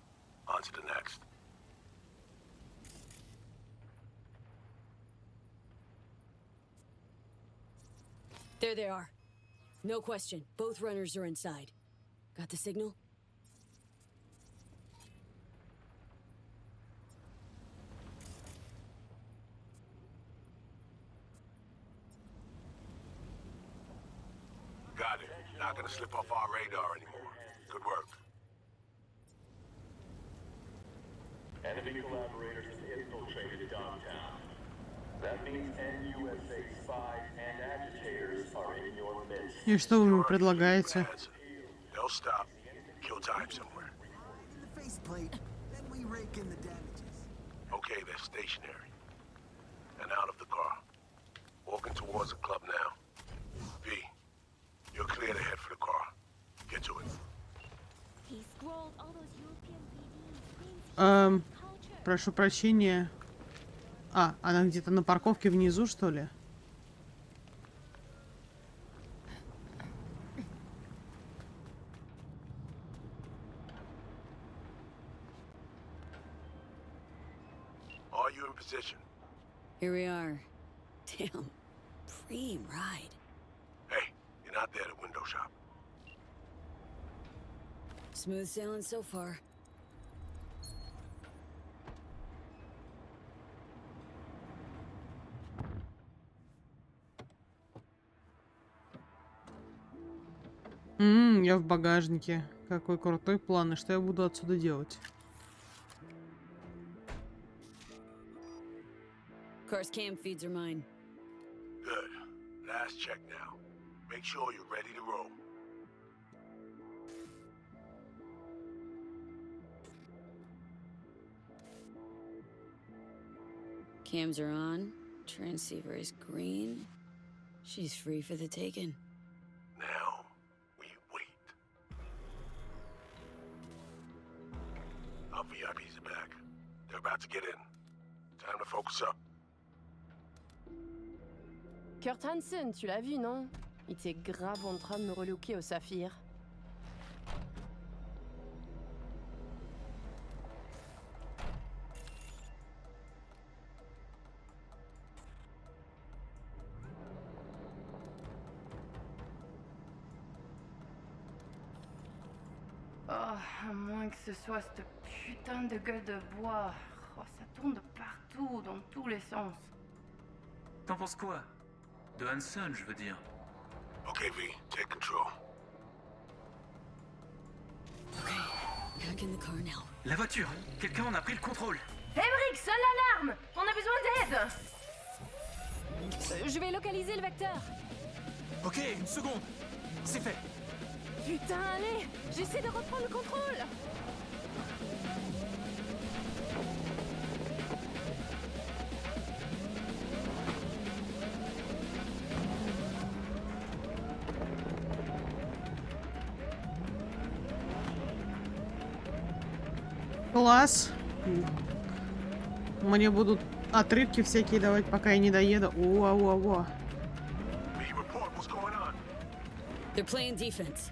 On to the next. There they are. No question. Both runners are inside. Got the signal? Got it. Not gonna slip off our radar anymore. Good work. Enemy collaborators infiltrated Dogtown. That means NUSA spies and agitators are in your midst. И что вы мне предлагаете? They'll stop. Kill time somewhere. The faceplate, then we rake in the damages. Okay, they're stationary. And out of the car. Walking towards the club now. V, you're clear to head for the car. Get to it. He scrolled all those European CDs. Прошу прощения. А, она где-то на парковке внизу, что ли? Are you in position? Here we are. Damn. Preem ride. Hey, you're not there to window shop. Smooth sailing so far. Я в багажнике. Какой крутой план, и что я буду отсюда делать? Car's cam feeds are mine. Good. Last check now. Make sure you're ready to roll. Cams are on. Transceiver is green. She's free for the taking. Now, we wait. Our VIPs are back. They're about to get in. Time to focus up. Kurt Hansen, tu l'as vu, non? Il était grave en train de me relooker au saphir. Oh, à moins que ce soit cette putain de gueule de bois. Oh, ça tourne de partout, dans tous les sens. T'en penses quoi? De Hansen, je veux dire. Okay, V, take control. Okay, back in the car now. La voiture! Quelqu'un en a pris le contrôle! Emmerich, sonne l'alarme! On a besoin d'aide! Je vais localiser le vecteur. Ok, une seconde. C'est fait. Putain, allez, j'essaie de reprendre le contrôle. Класс. Мне будут отрывки всякие давать, пока я не доеду. О. They're playing defense,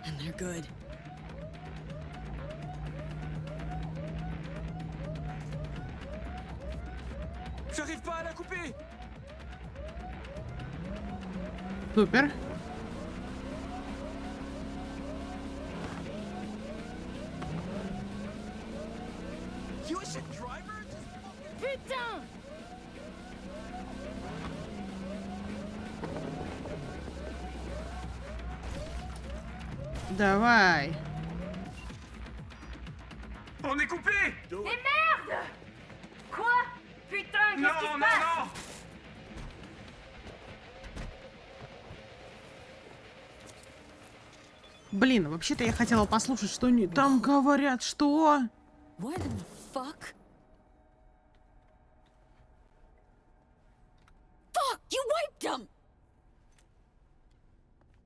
and they're good. J'arrive pas à la couper. Супер. Putain! Давай. On est coupé. Et merde! Quoi? Putain, qu'est-ce qui se Non, passe? non. Блин, вообще-то я хотела послушать, что они там говорят. Что? What in the fuck? Fuck! You wiped them!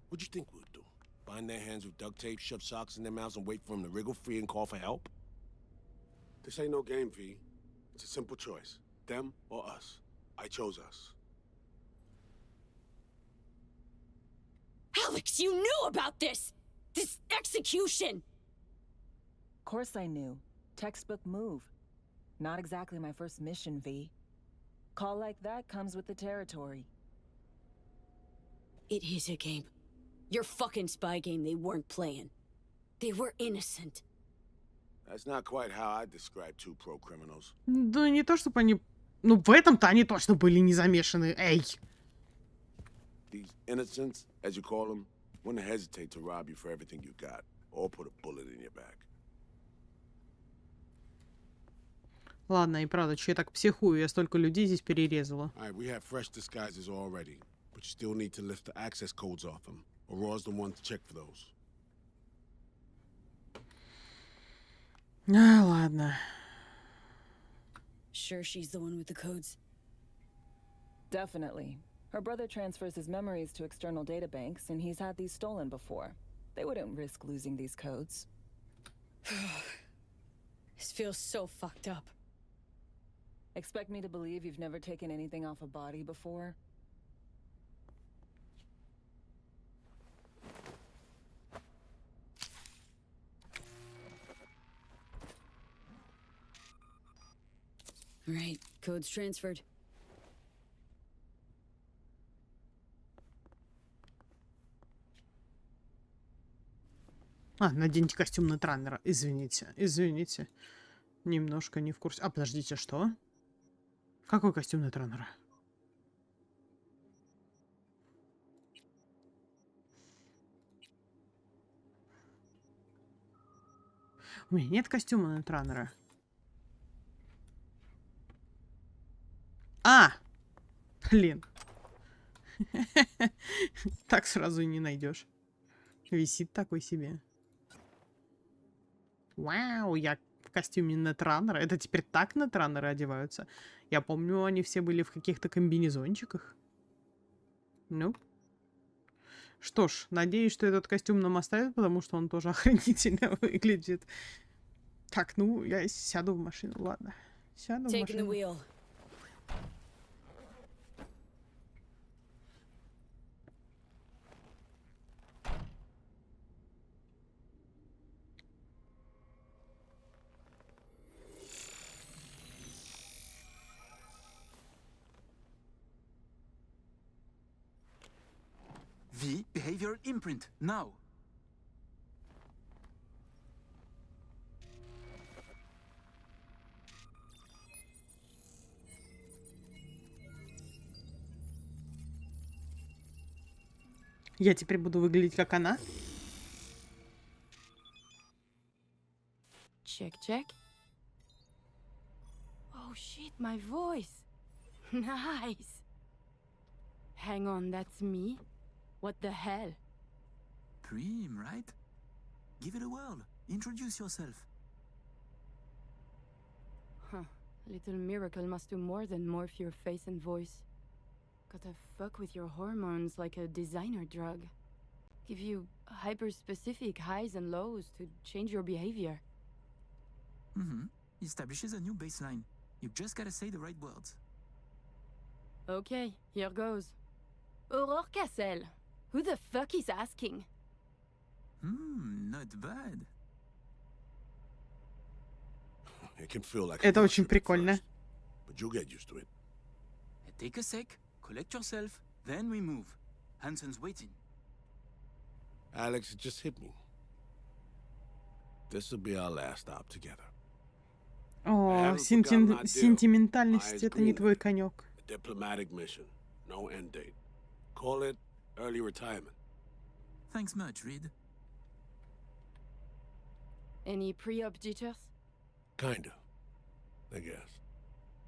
What'd you think we would do? Bind their hands with duct tape, shove socks in their mouths, and wait for them to wriggle free and call for help? This ain't no game, V. It's a simple choice. Them or us. I chose us. Alex, you knew about this! This execution! Course I knew. Textbook move. Not exactly my first mission, V. Call like that comes with the territory. It is a game. Your fucking spy game they weren't playing. They were innocent. That's not quite how I describe two pro-criminals. Да не то, чтобы они... Ну, в этом-то они точно были не замешаны. Эй! These innocents, as you call them, wouldn't hesitate to rob you for everything you got, or put a bullet in your back. Ладно, и правда, че я так психую? Я столько людей здесь перерезала. Alright, we have fresh disguises already, but you still need to lift the access codes off them. Aurora's the one to check for those. А, ладно. Sure she's the one with the codes? Definitely. Her brother transfers his memories to external databanks, and he's had these stolen before. They wouldn't risk losing these codes. This feels so fucked up. Expect me to believe you've never taken anything off a body before? Right, codes transferred. А, наденьте костюм нетраннера. Извините. Немножко не в курсе. А, подождите, что? Какой костюм нетраннера? У меня нет костюма нетраннера. А! Блин. Так сразу и не найдешь. Висит такой себе. Вау, я в костюме нетраннера. Это теперь так нетраннеры одеваются? Я помню, они все были в каких-то комбинезончиках. Ну. Что ж, надеюсь, что этот костюм нам оставят, потому что он тоже охренительно выглядит. Так, ну, я сяду в машину. Ладно. Сяду в машину. V, behavioral imprint, now. Я теперь буду выглядеть как она? Check, check. Oh shit, my voice. Nice. Hang on, that's me? What the hell? Prim, right? Give it a whirl. Introduce yourself. Huh. Little Miracle must do more than morph your face and voice. Gotta fuck with your hormones like a designer drug. Give you hyper-specific highs and lows to change your behavior. Mm-hmm. Establishes a new baseline. You just gotta say the right words. Okay, here goes. Aurore Cassel. Who the fuck is asking? Not bad. It can feel like Это очень прикольно. but you'll get used to it. Take a sec, collect yourself, then we move. Hansen's waiting. Alex, it just hit me. This will be our last stop together. О, сентиментальность — это не твой конек. A diplomatic mission, no end date. Call it early retirement. Thanks much, Reed. Any pre-op jitters? Kinda, I guess.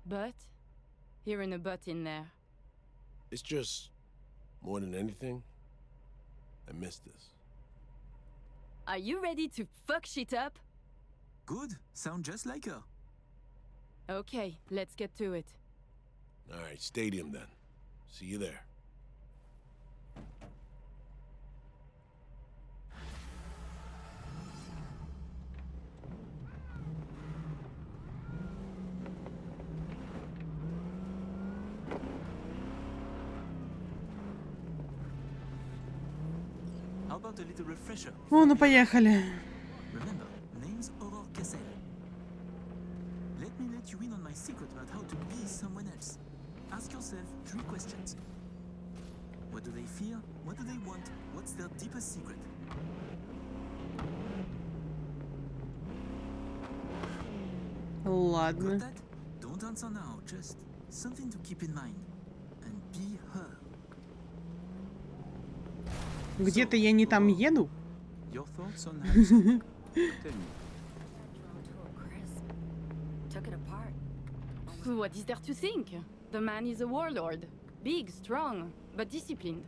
But? Hearing a but in there. It's just, more than anything, I miss this. Are you ready to fuck shit up? Good. Sound just like her. Okay, let's get to it. All right, stadium then. See you there. How about a little refresher? О, ну поехали. Remember, name's Aurore Cassel. Let me let you in on my secret about how to be someone else. Ask yourself 3 questions. What do they fear? What do they want? What's their deepest secret? Ладно. Got that? Don't answer now, just something to keep in mind. And be her. Где-то я не там еду? Your thoughts on Hansen? Tell me. Took it apart. What is there to think? The man is a warlord. Big, strong, but disciplined.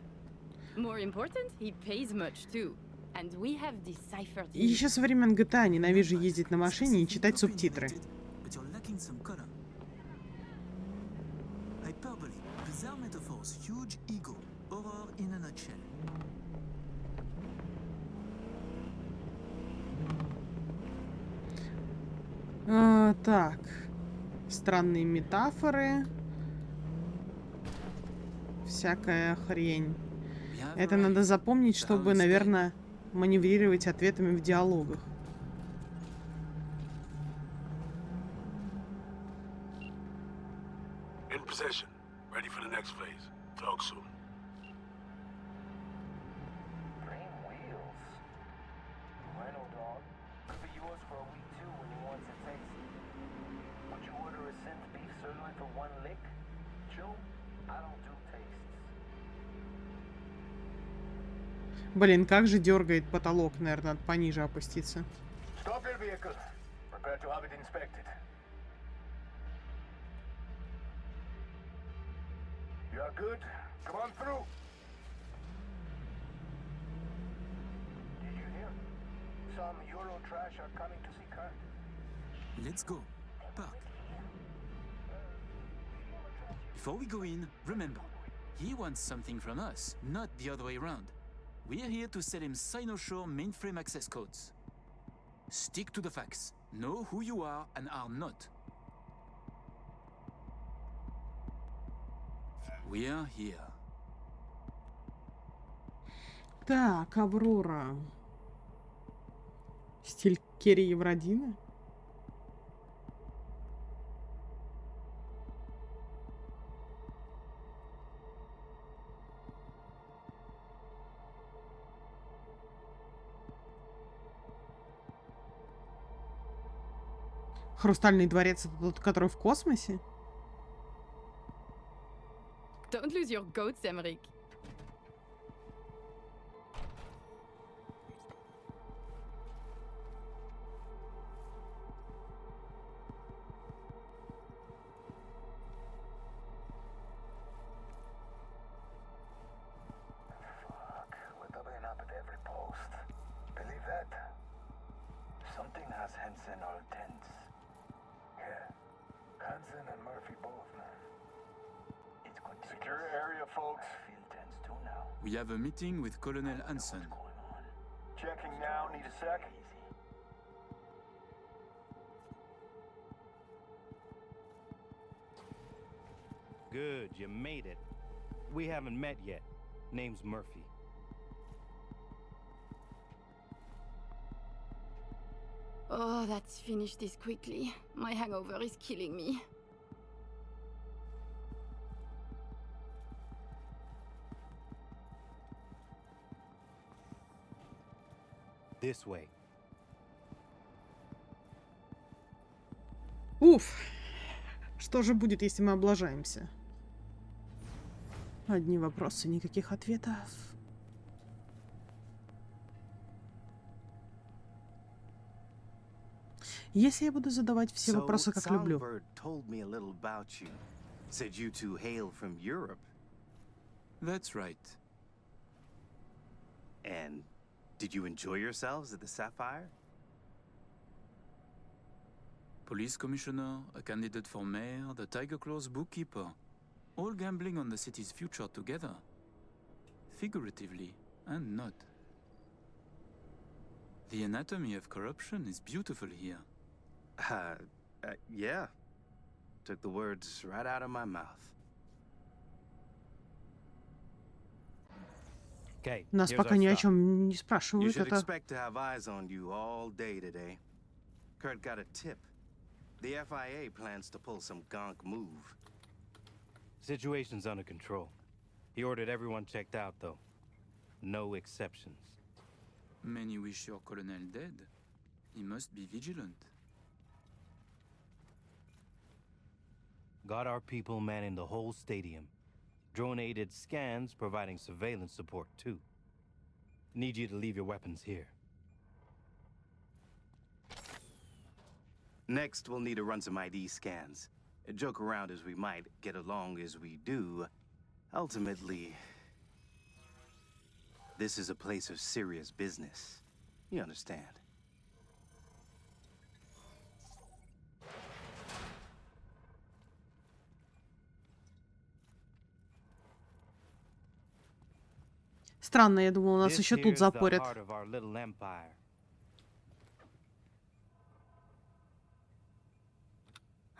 More important, he pays much too. And we have deciphered him. Еще со времен GTA ненавижу ездить на машине и читать субтитры. But you're lacking some color. Hyperbole, bizarre metaphors, huge ego, horror in a nutshell. Так. Странные метафоры. Всякая хрень. Это надо запомнить, чтобы, наверное, маневрировать ответами в диалогах. In possession. Ready for the next phase. Talk soon. Green wheels. Rhino dog. Could be yours for a week too when you want to taste. Would you order a scent beef sirloin for 1 lick? Joe, I don't do tastes. Блин, как же дергает потолок, наверное, надо пониже опуститься. Stop your vehicle. Prepare to have it inspected. You are good? Come on through. Did you hear? Some Euro trash are coming to see Kurt. Let's go. Park. Before we go in, remember, he wants something from us, not the other way around. We're here to sell him Sinosure mainframe access codes. Stick to the facts. Know who you are and are not. We are here. Так, Аврора. Стиль Керри Евродина? Хрустальный дворец — это тот, который в космосе? Don't lose your goats, Emmerich. your area, folks? Feel tense too now. We have a meeting with Colonel Hansen. Checking now. Need a sec? Good, you made it. We haven't met yet. Name's Murphy. Oh, let's finish this quickly. My hangover is killing me. This way. Уф. Что же будет, если мы облажаемся? Одни вопросы, никаких ответов. Если я буду задавать все вопросы, как люблю. Told me a little about you. Said you two hail from Europe. That's right. And did you enjoy yourselves at the Sapphire? Police commissioner, a candidate for mayor, the Tiger Claw's bookkeeper. All gambling on the city's future together. Figuratively and not. The anatomy of corruption is beautiful here. Yeah. Took the words right out of my mouth. Okay, Нас пока ни о чем не спрашивают. You should expect to have eyes on you all day today. Kurt got a tip. The FIA plans to pull some gonk move. Situation's under control. He ordered everyone checked out, though. No exceptions. Many wish your colonel dead. He must be vigilant. Got our people manning the whole stadium. Drone-aided scans providing surveillance support, too. Need you to leave your weapons here. Next, we'll need to run some ID scans. Joke around as we might, get along as we do. Ultimately, this is a place of serious business. You understand? Странно, я думала, нас еще тут запорят.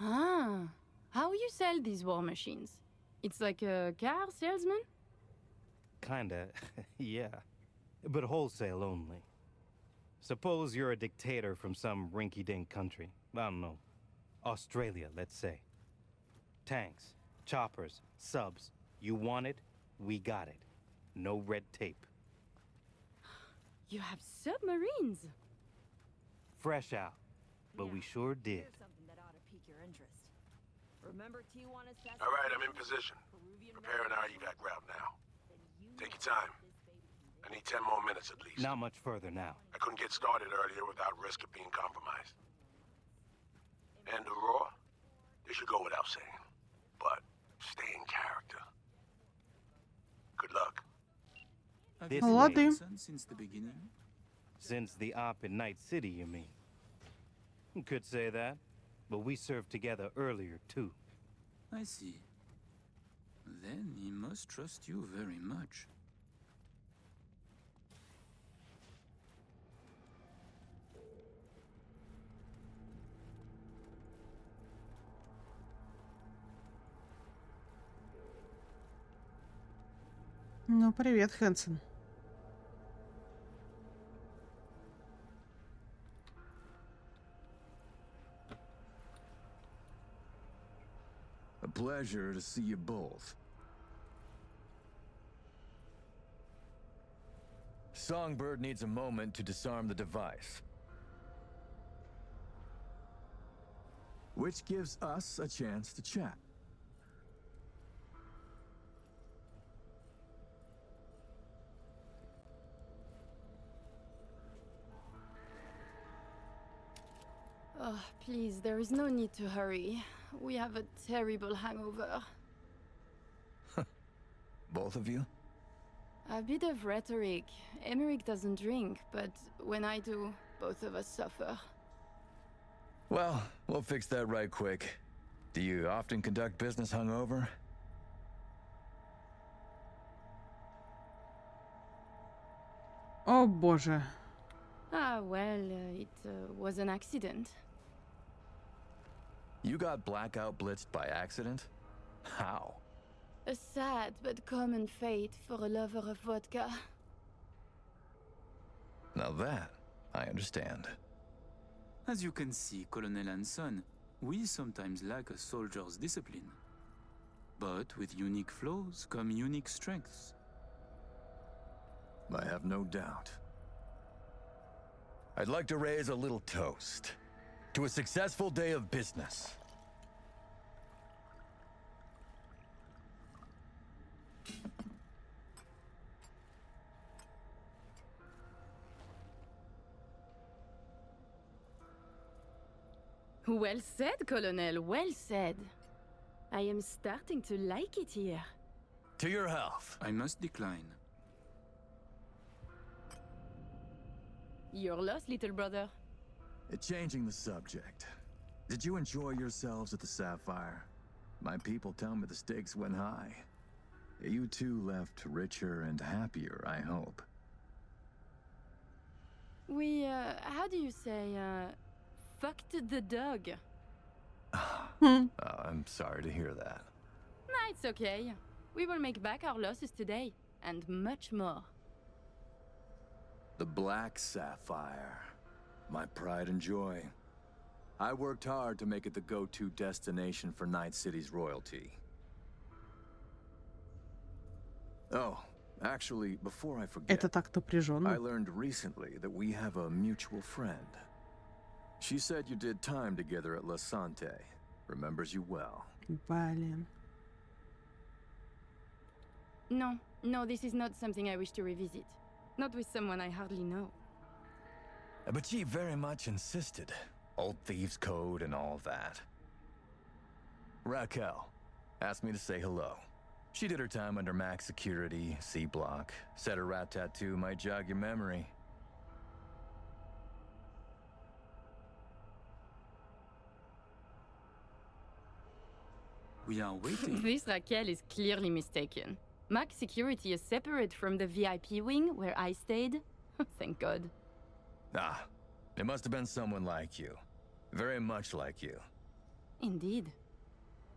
Ah, how you sell these war machines? It's like a car salesman? Kinda, yeah. But wholesale only. Suppose you're a dictator from some rinky-dink country. I don't know. Australia, let's say. Tanks, choppers, subs. You want it, we got it. No red tape. You have submarines? Fresh out. But we sure did. All right, I'm in position. Preparing our evac route now. Take your time. I need 10 more minutes at least. Not much further now. I couldn't get started earlier without risk of being compromised. And the raw? This should go without saying. But stay in character. Good luck. This Ладно. Since the beginning? Since the op in Night City, you mean? Could say that. But we served together earlier, too. I see. Then he must trust you very much. Ну, привет, Хэнсон. A pleasure to see you both. Songbird needs a moment to disarm the device. Which gives us a chance to chat. Oh, please, there is no need to hurry. We have a terrible hangover. Both of you? A bit of rhetoric. Emmerich doesn't drink, but when I do, both of us suffer. Well, we'll fix that right quick. Do you often conduct business hungover? О боже. Ah, well, it was an accident. You got blackout blitzed by accident? How? A sad but common fate for a lover of vodka. Now that, I understand. As you can see, Colonel Hanson, we sometimes lack a soldier's discipline. But with unique flaws come unique strengths. I have no doubt. I'd like to raise a little toast to a successful day of business. Well said, Colonel, well said. I am starting to like it here. To your health. I must decline. You're lost, little brother. Changing the subject. Did you enjoy yourselves at the Sapphire? My people tell me the stakes went high. You two left richer and happier, I hope. We, how do you say, fucked the dog? I'm sorry to hear that. Nah, it's okay. We will make back our losses today, and much more. The Black Sapphire. My pride and joy. I worked hard to make it the go-to destination for Night City's royalty. Oh, actually, before I forget, Это так напряженно. I learned recently that we have a mutual friend. She said you did time together at La Sante. Remembers you well. Блин. No, this is not something I wish to revisit. Not with someone I hardly know. But she very much insisted. Old Thieves' Code and all that. Raquel asked me to say hello. She did her time under max security, C block. Said her rat tattoo might jog your memory. We are waiting. This Raquel is clearly mistaken. Max security is separate from the VIP wing where I stayed. Thank God. Ah, it must have been someone like you. Very much like you. Indeed.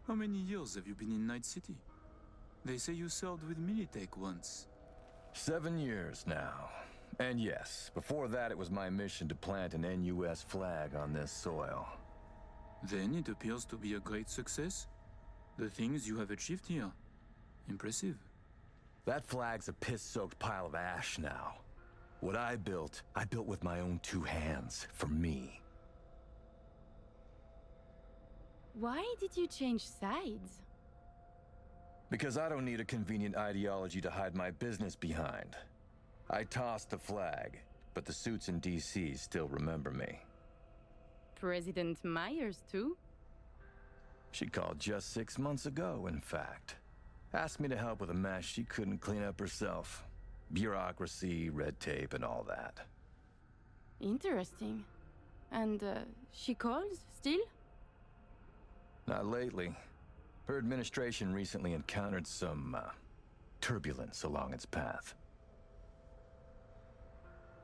How many years have you been in Night City? They say you served with Militech once. 7 years now. And yes, before that it was my mission to plant an NUS flag on this soil. Then it appears to be a great success. The things you have achieved here. Impressive. That flag's a piss-soaked pile of ash now. What I built with my own 2 hands, for me. Why did you change sides? Because I don't need a convenient ideology to hide my business behind. I tossed the flag, but the suits in DC still remember me. President Myers, too? She called just 6 months ago, in fact. Asked me to help with a mess she couldn't clean up herself. Bureaucracy, red tape, and all that. Interesting. And, she calls, still? Not lately. Her administration recently encountered some, turbulence along its path.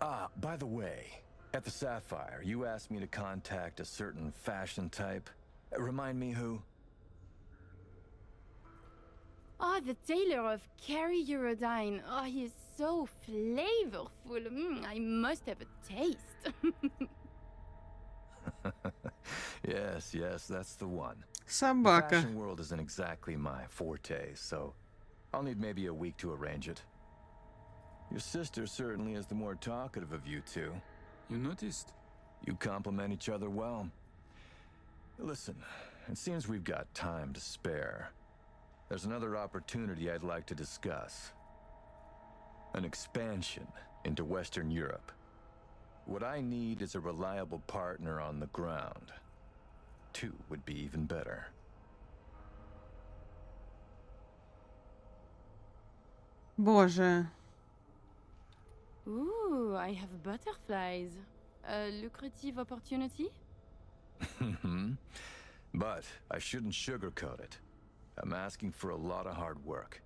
Ah, by the way, at the Sapphire, you asked me to contact a certain fashion type. Remind me who? Oh, the tailor of Carrie Eurodyne. Oh, he is so flavorful. I must have a taste. Yes, that's the one. The Собака. fashion world isn't exactly my forte, so I'll need maybe a week to arrange it. Your sister certainly is the more talkative of you two. You noticed? You complement each other well. Listen, it seems we've got time to spare. There's another opportunity I'd like to discuss. An expansion into Western Europe. What I need is a reliable partner on the ground. 2 would be even better. Боже. Ooh, I have butterflies. A lucrative opportunity? But I shouldn't sugarcoat it. I'm asking for a lot of hard work.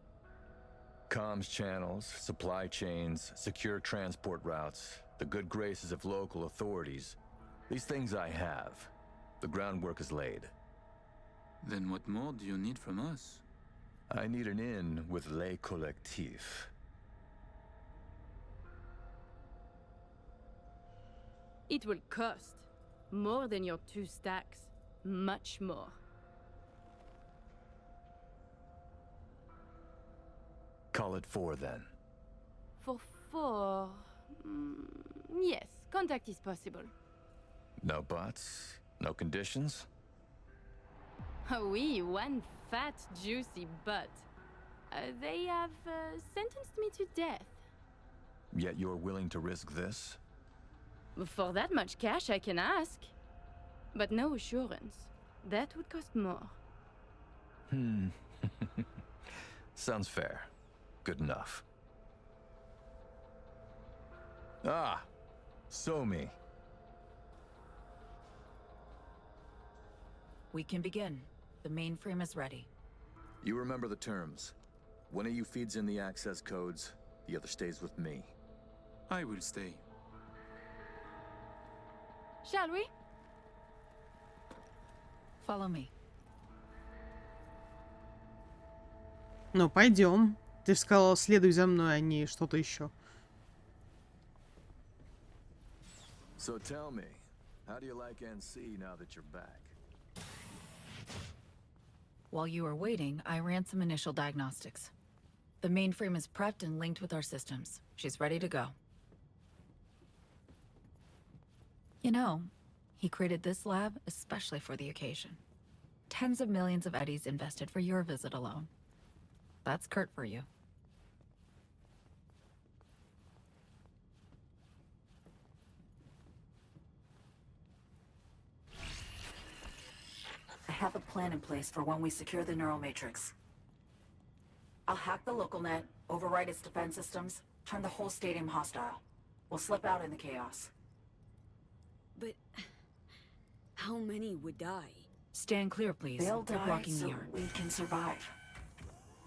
Comms channels, supply chains, secure transport routes, the good graces of local authorities. These things I have. The groundwork is laid. Then what more do you need from us? I need an in with Les Collectifs. It will cost more than your 2 stacks. Much more. Call it 4 then. For 4... yes, contact is possible. No buts? No conditions? Oh oui, one fat, juicy butt. They have sentenced me to death. Yet you're willing to risk this? For that much cash, I can ask. But no assurance. That would cost more. Sounds fair. Good enough. Ah! Somi. We can begin. The mainframe is ready. You remember the terms. One of you feeds in the access codes, the other stays with me. I will stay. Shall we? Follow me. Ну, пойдем. Ты же сказала, следуй за мной, а не что-то еще. So tell me, how do you like NC now that you're back? While you were waiting, I ran some initial diagnostics. The mainframe is prepped and linked with our systems. She's ready to go. You know, he created this lab especially for the occasion. Tens of millions of eddies invested for your visit alone. That's Kurt for you. I have a plan in place for when we secure the neural matrix. I'll hack the local net, override its defense systems, turn the whole stadium hostile. We'll slip out in the chaos. But how many would die? Stand clear, please. They'll die blocking so we can survive.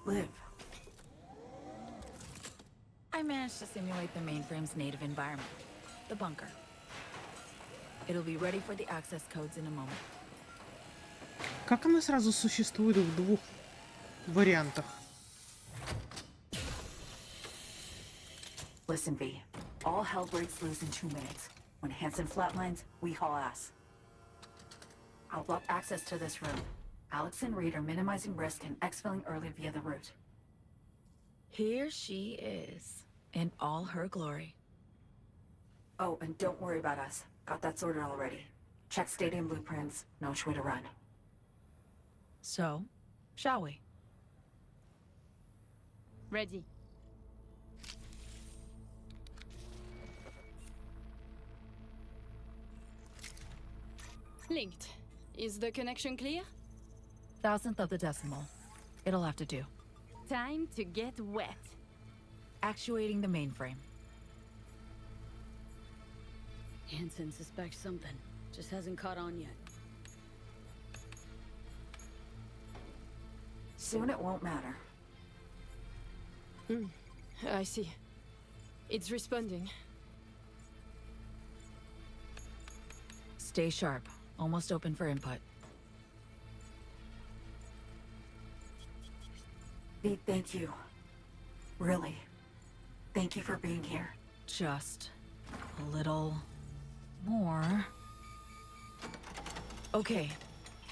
Live. I managed to simulate the mainframe's native environment, the bunker. It'll be ready for the access codes in a moment. Как она сразу существует в 2 вариантах? Listen, V. All hell breaks loose in 2 minutes. When Hansen flatlines, we haul ass. I'll block access to this room. Alex and Reed are minimizing risk and exfilling early via the route. Here she is, in all her glory. Oh, and don't worry about us. Got that sorted already. Check stadium blueprints, know which way to run. So, shall we? Ready. Linked. Is the connection clear? 1,000th of the decimal. It'll have to do. Time to get wet. Actuating the mainframe. Hansen suspects something. Just hasn't caught on yet. Soon it won't matter. I see. It's responding. Stay sharp. Almost open for input. V, thank you. Really. Thank you for being here. Just a little more. Okay,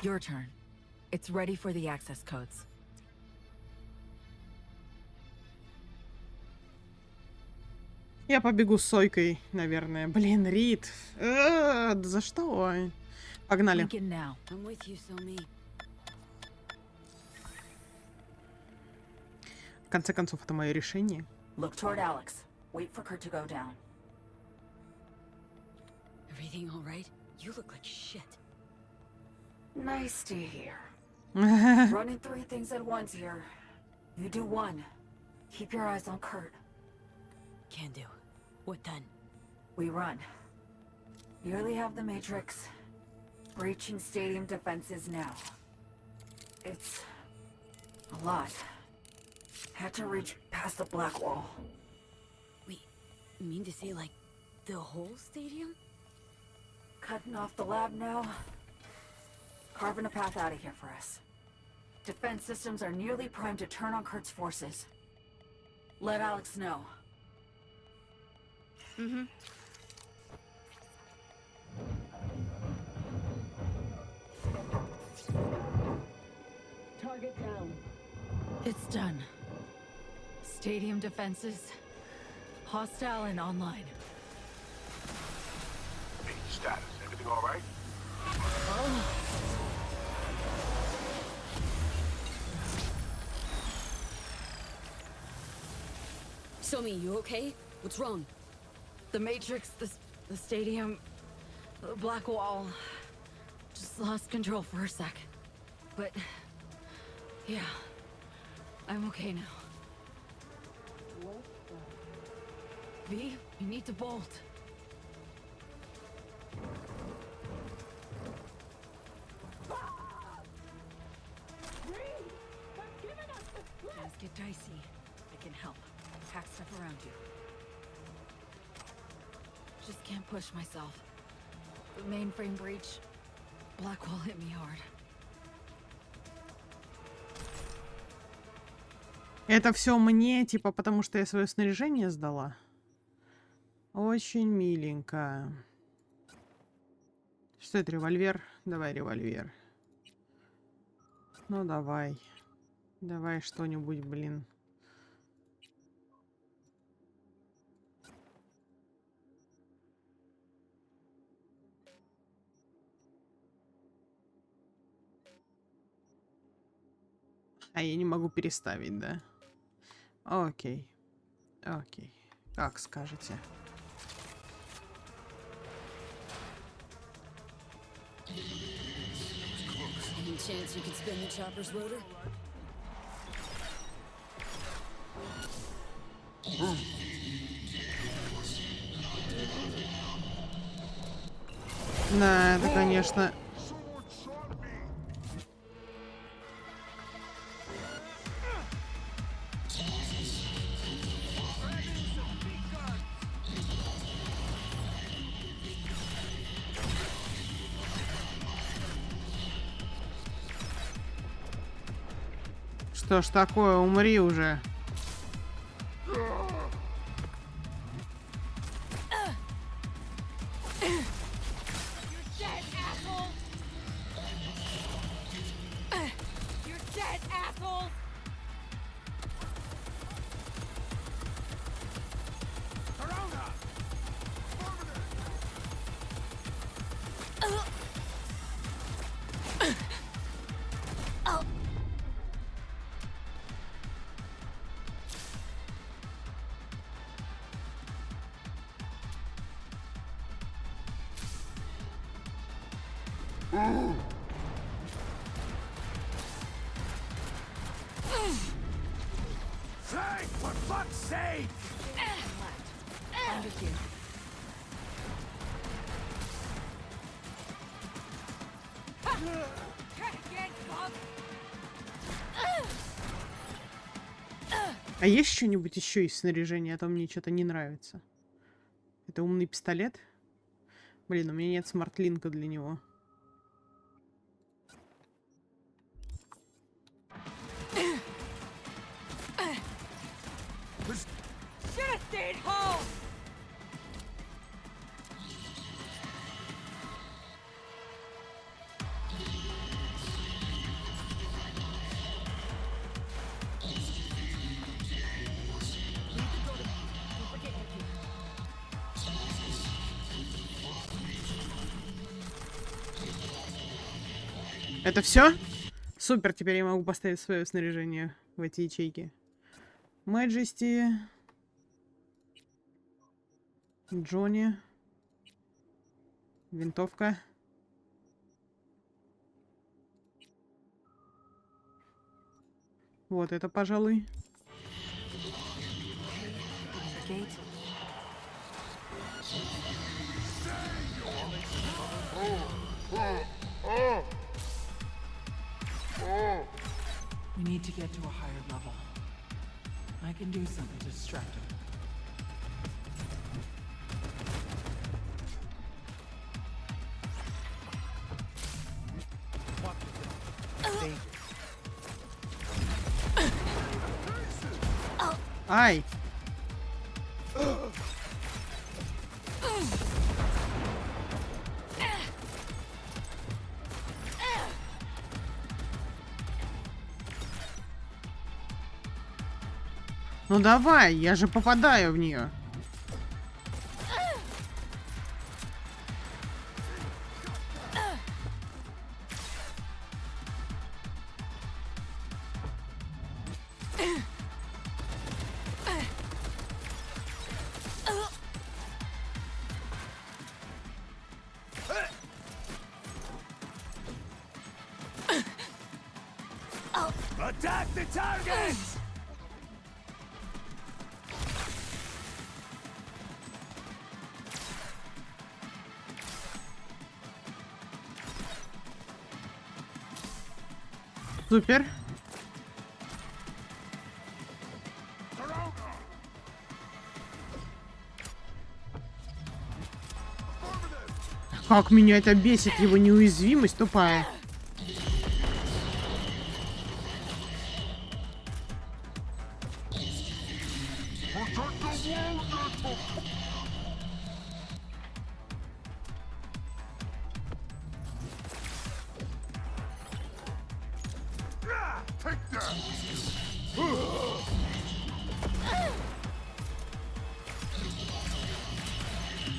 your turn. It's ready for the access codes. Я побегу с Сойкой, наверное. Блин, Рид. Да за что? Погнали. I'm with you, Somi. В конце концов, это мое решение. Look toward Alex. Wait for Kurt to go down. Everything all right? You look like shit. Nice to hear. Running 3 things at once here. You do 1. Keep your eyes on Kurt. Can do. What then? We run. Nearly have the Matrix. Breaching stadium defenses now. It's a lot. Had to reach past the black wall. Wait, you mean to say, like, the whole stadium? Cutting off the lab now. Carving a path out of here for us. Defense systems are nearly primed to turn on Kurt's forces. Let Alex know. Mm-hmm. Target down. It's done. Stadium defenses. Hostile and online. Hey, status. Everything all right? Somi, you okay? What's wrong? The Matrix, the stadium, the black wall. Just lost control for a sec. But yeah, I'm okay now. V, you need to bolt. Things get dicey. I can help. Pack stuff around you. Just can't push myself. The mainframe breach. Blackwall hit me hard. Это все мне, типа, потому что я свое снаряжение сдала. Очень миленько. Что это, револьвер? Давай револьвер. Ну, давай. Давай что-нибудь, блин. А я не могу переставить, да? Окей. Окей. Как скажете. Any chance you could spin the chopper's rotor? Да, это, конечно... Что ж такое, умри уже. Frank, for fuck's sake! Under here. А есть что-нибудь еще из снаряжения? А то мне что-то не нравится. Это умный пистолет? Блин, у меня нет смарт-линка для него. Это все? Супер, теперь я могу поставить свое снаряжение в эти ячейки. Мэджести. Джонни. Винтовка. Вот это, пожалуй. We need to get to a higher level. I can do something to distract him. Ай! Ну давай, я же попадаю в нее. Attack the target! Супер. Как меня это бесит, его неуязвимость тупая.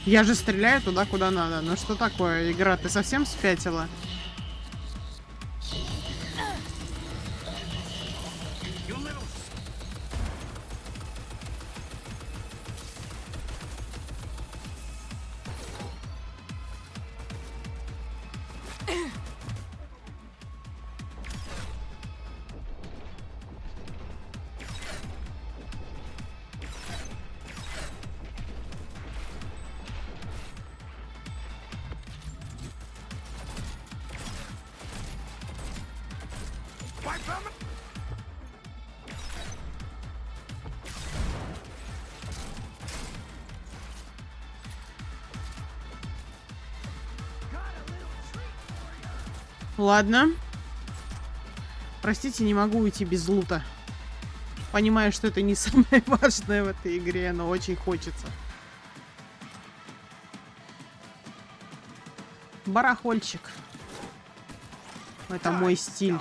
Я же стреляю туда, куда надо. Ну что такое, игра? Ты совсем спятила? Ладно. Простите, не могу уйти без лута. Понимаю, что это не самое важное в этой игре, но очень хочется. Барахольчик. Это мой стиль.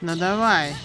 Ну давай.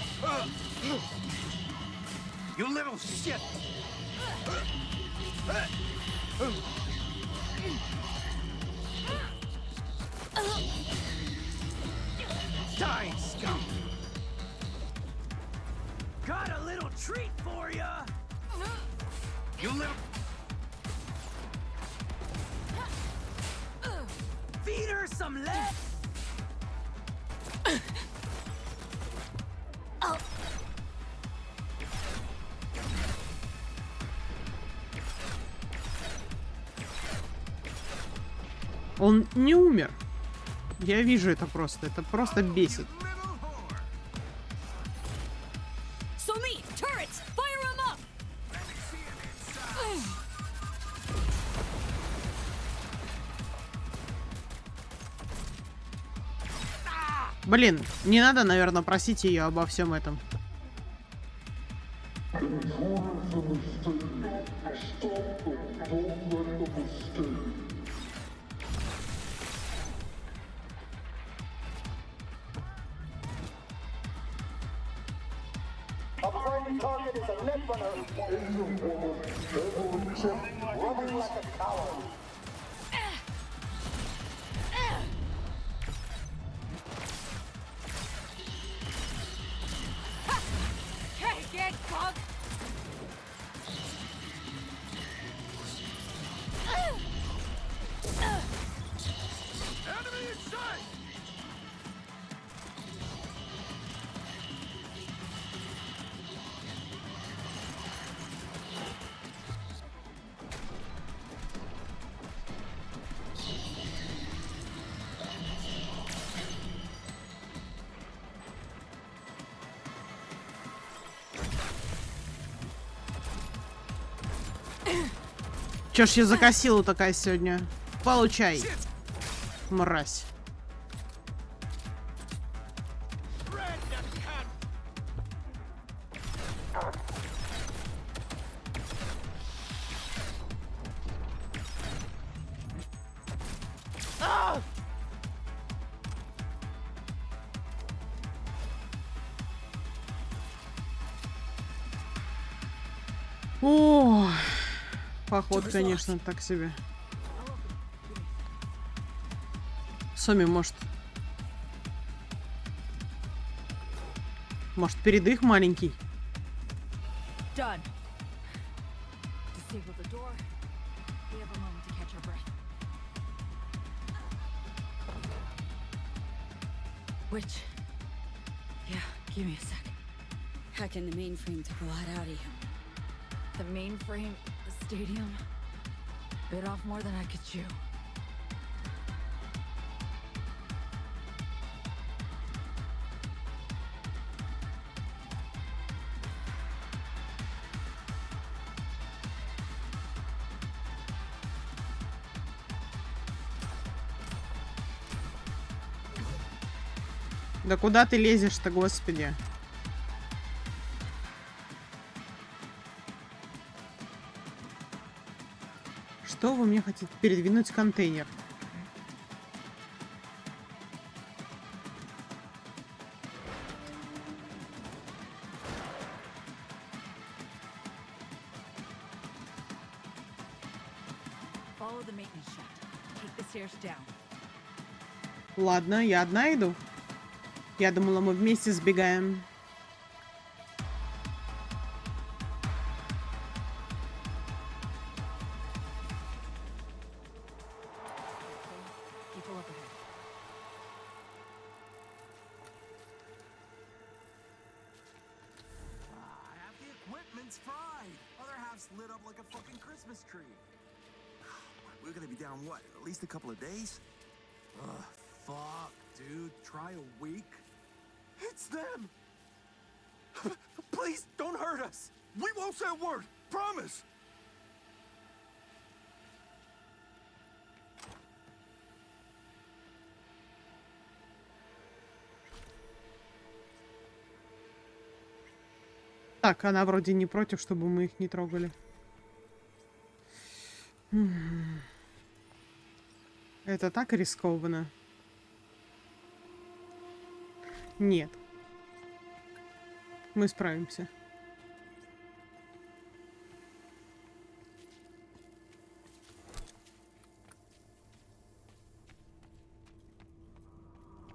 Он не умер. Я вижу это просто бесит. Блин, не надо, наверное, просить ее обо всем этом. Target is a netrunner. Running like a coward. Hey, get bug! Enemy in sight! Чё ж я закосила такая сегодня? Получай, мразь. О, поход, конечно, так себе. Соми, может, передых маленький? Done. Disable the door. We have a moment to catch our breath. Which? Yeah, give me a sec. Hacking the mainframe to pull it out of you. The mainframe, the stadium, bit off more than I could chew. Да куда ты лезешь-то, господи? Что вы мне хотите? Передвинуть контейнер? Follow the maintenance shaft. Take the stairs down. Ладно, я одна иду. Я думала, мы вместе сбегаем. People up ahead. Half the equipment's fried. Other half's lit up like a fucking Christmas tree. We're gonna be down what? At least a couple of days? Ugh, fuck, dude. Try a week? It's them! Please, don't hurt us! We won't say a word! Promise! Так, она вроде не против, чтобы мы их не трогали. Это так рискованно. Нет. Мы справимся.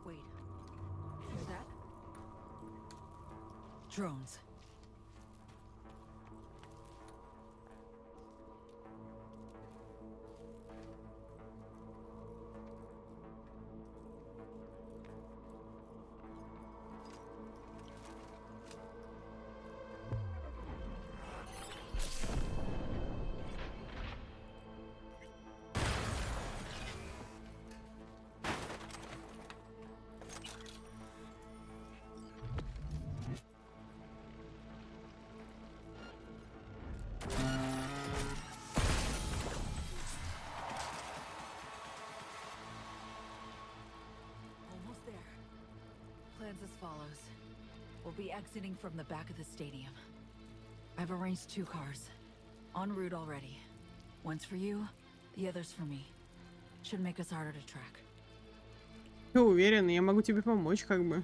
Wait. Hear that? Drones. Plans as follows. We'll be exiting from the back of the stadium. I've arranged 2 cars. En route already. One's for you, the other's for me. Should make us harder to track. Я уверена, я могу тебе помочь, как бы.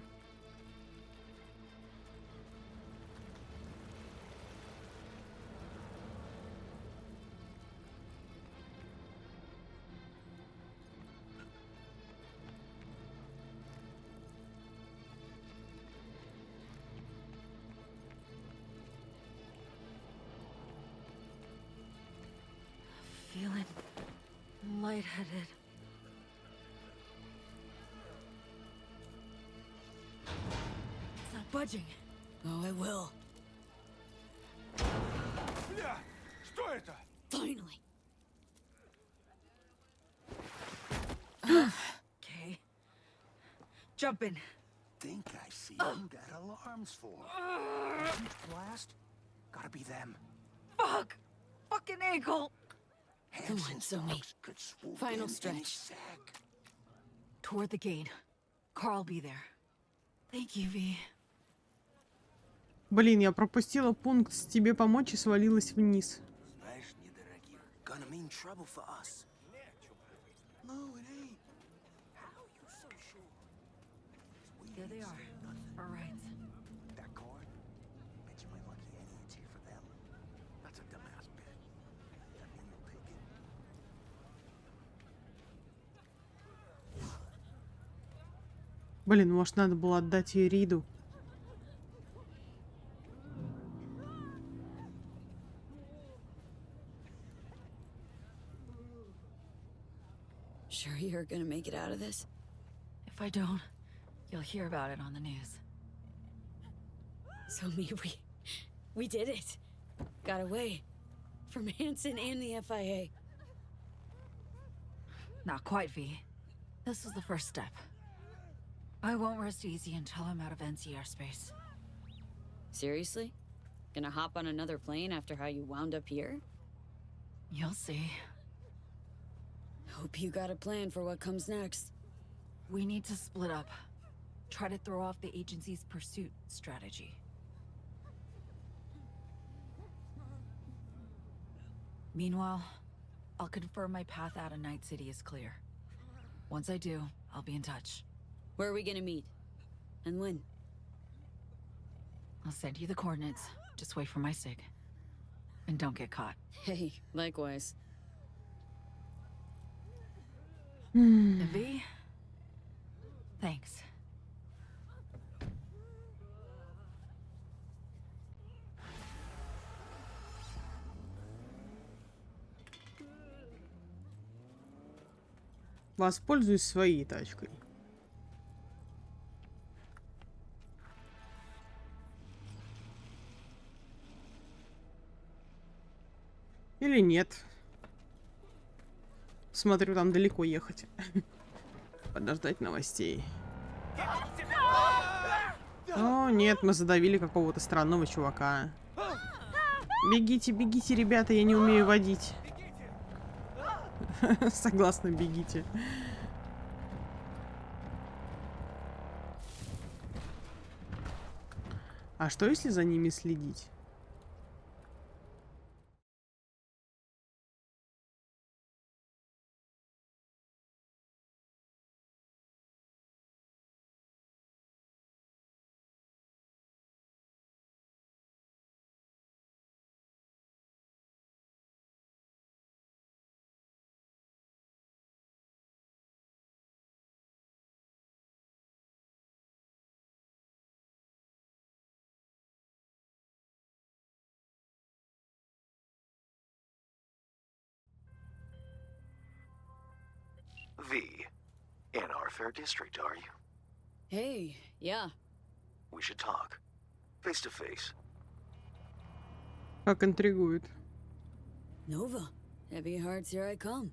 Feeling lightheaded. It's not budging. Oh, it will. Бля, что это? Finally. Okay. Jump in. Think I see who that alarm's for. Huge blast? Gotta be them. Fuck! Fucking ankle! Come on, Sammy. Final stretch. Toward the gate. Carl be there. Thank you, V. Блин, я пропустила пункт с тебе помочь и свалилась вниз. Знаешь, недорогих, gonna mean trouble for us. No, it ain't. How you so sure? There they are. All right. That cord? Bet you my lucky any it's here for them. That's a dumbass bet. That mean you'll take it? Блин, может, надо было отдать ее Риду. Sure you're gonna make it out of this? If I don't, you'll hear about it on the news. So we did it. Got away from Hansen and the FIA. Not quite, V. This was the first step. I won't rest easy until I'm out of NC airspace. Seriously? Gonna hop on another plane after how you wound up here? You'll see. Hope you got a plan for what comes next. We need to split up. Try to throw off the agency's pursuit strategy. Meanwhile, I'll confirm my path out of Night City is clear. Once I do, I'll be in touch. Where are we gonna meet? And when? I'll send you the coordinates. Just wait for my sig. And don't get caught. Hey, likewise. V? Thanks. Воспользуюсь своей тачкой. Или нет. Смотрю, там далеко ехать. Подождать новостей. О, нет, мы задавили какого-то странного чувака. Бегите, бегите, ребята, я не умею водить. Согласна, бегите. А что, если за ними следить? V. In our fair district, are you? Hey, yeah. We should talk. Face to face. Как интригует. Nova, heavy hearts, here I come.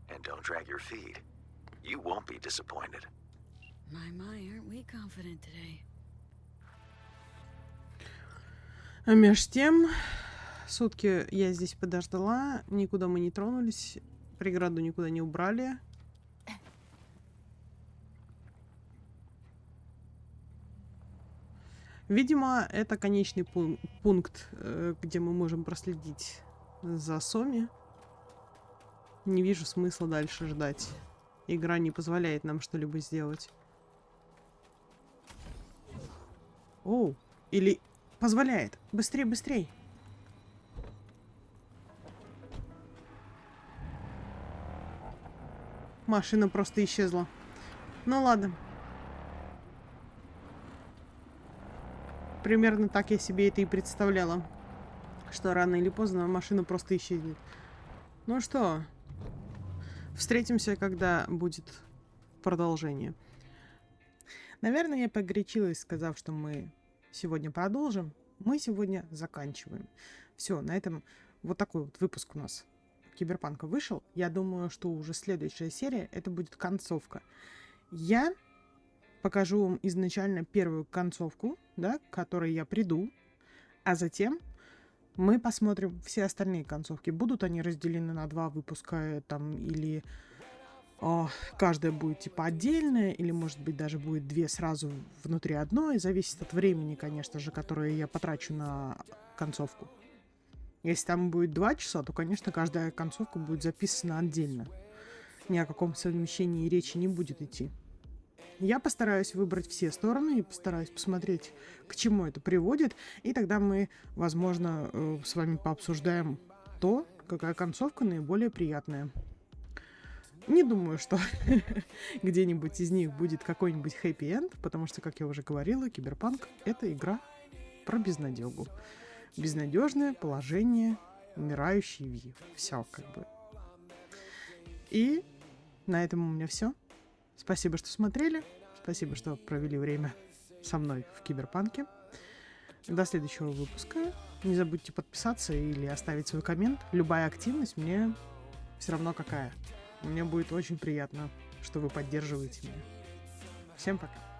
And don't drag your feet. You won't be disappointed. My, aren't we confident today? А меж тем, сутки я здесь подождала, никуда мы не тронулись, преграду никуда не убрали. Видимо, это конечный пункт, где мы можем проследить за Соми. Не вижу смысла дальше ждать. Игра не позволяет нам что-либо сделать. Оу, или позволяет. Быстрей, быстрей. Машина просто исчезла. Ну ладно. Примерно так я себе это и представляла. Что рано или поздно машина просто исчезнет. Ну что, встретимся, когда будет продолжение. Наверное, я погорячилась, сказав, что мы сегодня продолжим. Мы сегодня заканчиваем. Все, на этом вот такой вот выпуск у нас Киберпанка вышел. Я думаю, что уже следующая серия это будет концовка. Я покажу вам изначально первую концовку, да, к которой я приду, а затем Мы посмотрим все остальные концовки. Будут они разделены на 2 выпуска там, или каждая будет типа отдельная, или может быть даже будет 2 сразу внутри одной. Зависит от времени, конечно же, которое я потрачу на концовку. Если там будет 2 часа, то, конечно, каждая концовка будет записана отдельно. Ни о каком совмещении речи не будет идти. Я постараюсь выбрать все стороны и постараюсь посмотреть, к чему это приводит. И тогда мы, возможно, с вами пообсуждаем то, какая концовка наиболее приятная. Не думаю, что где-нибудь из них будет какой-нибудь хэппи-энд, потому что, как я уже говорила, Киберпанк — это игра про безнадегу. Безнадежное положение, умирающий Ви. Все, как бы. И на этом у меня все. Спасибо, что смотрели. Спасибо, что провели время со мной в Киберпанке. До следующего выпуска. Не забудьте подписаться или оставить свой коммент. Любая активность мне все равно какая. Мне будет очень приятно, что вы поддерживаете меня. Всем пока.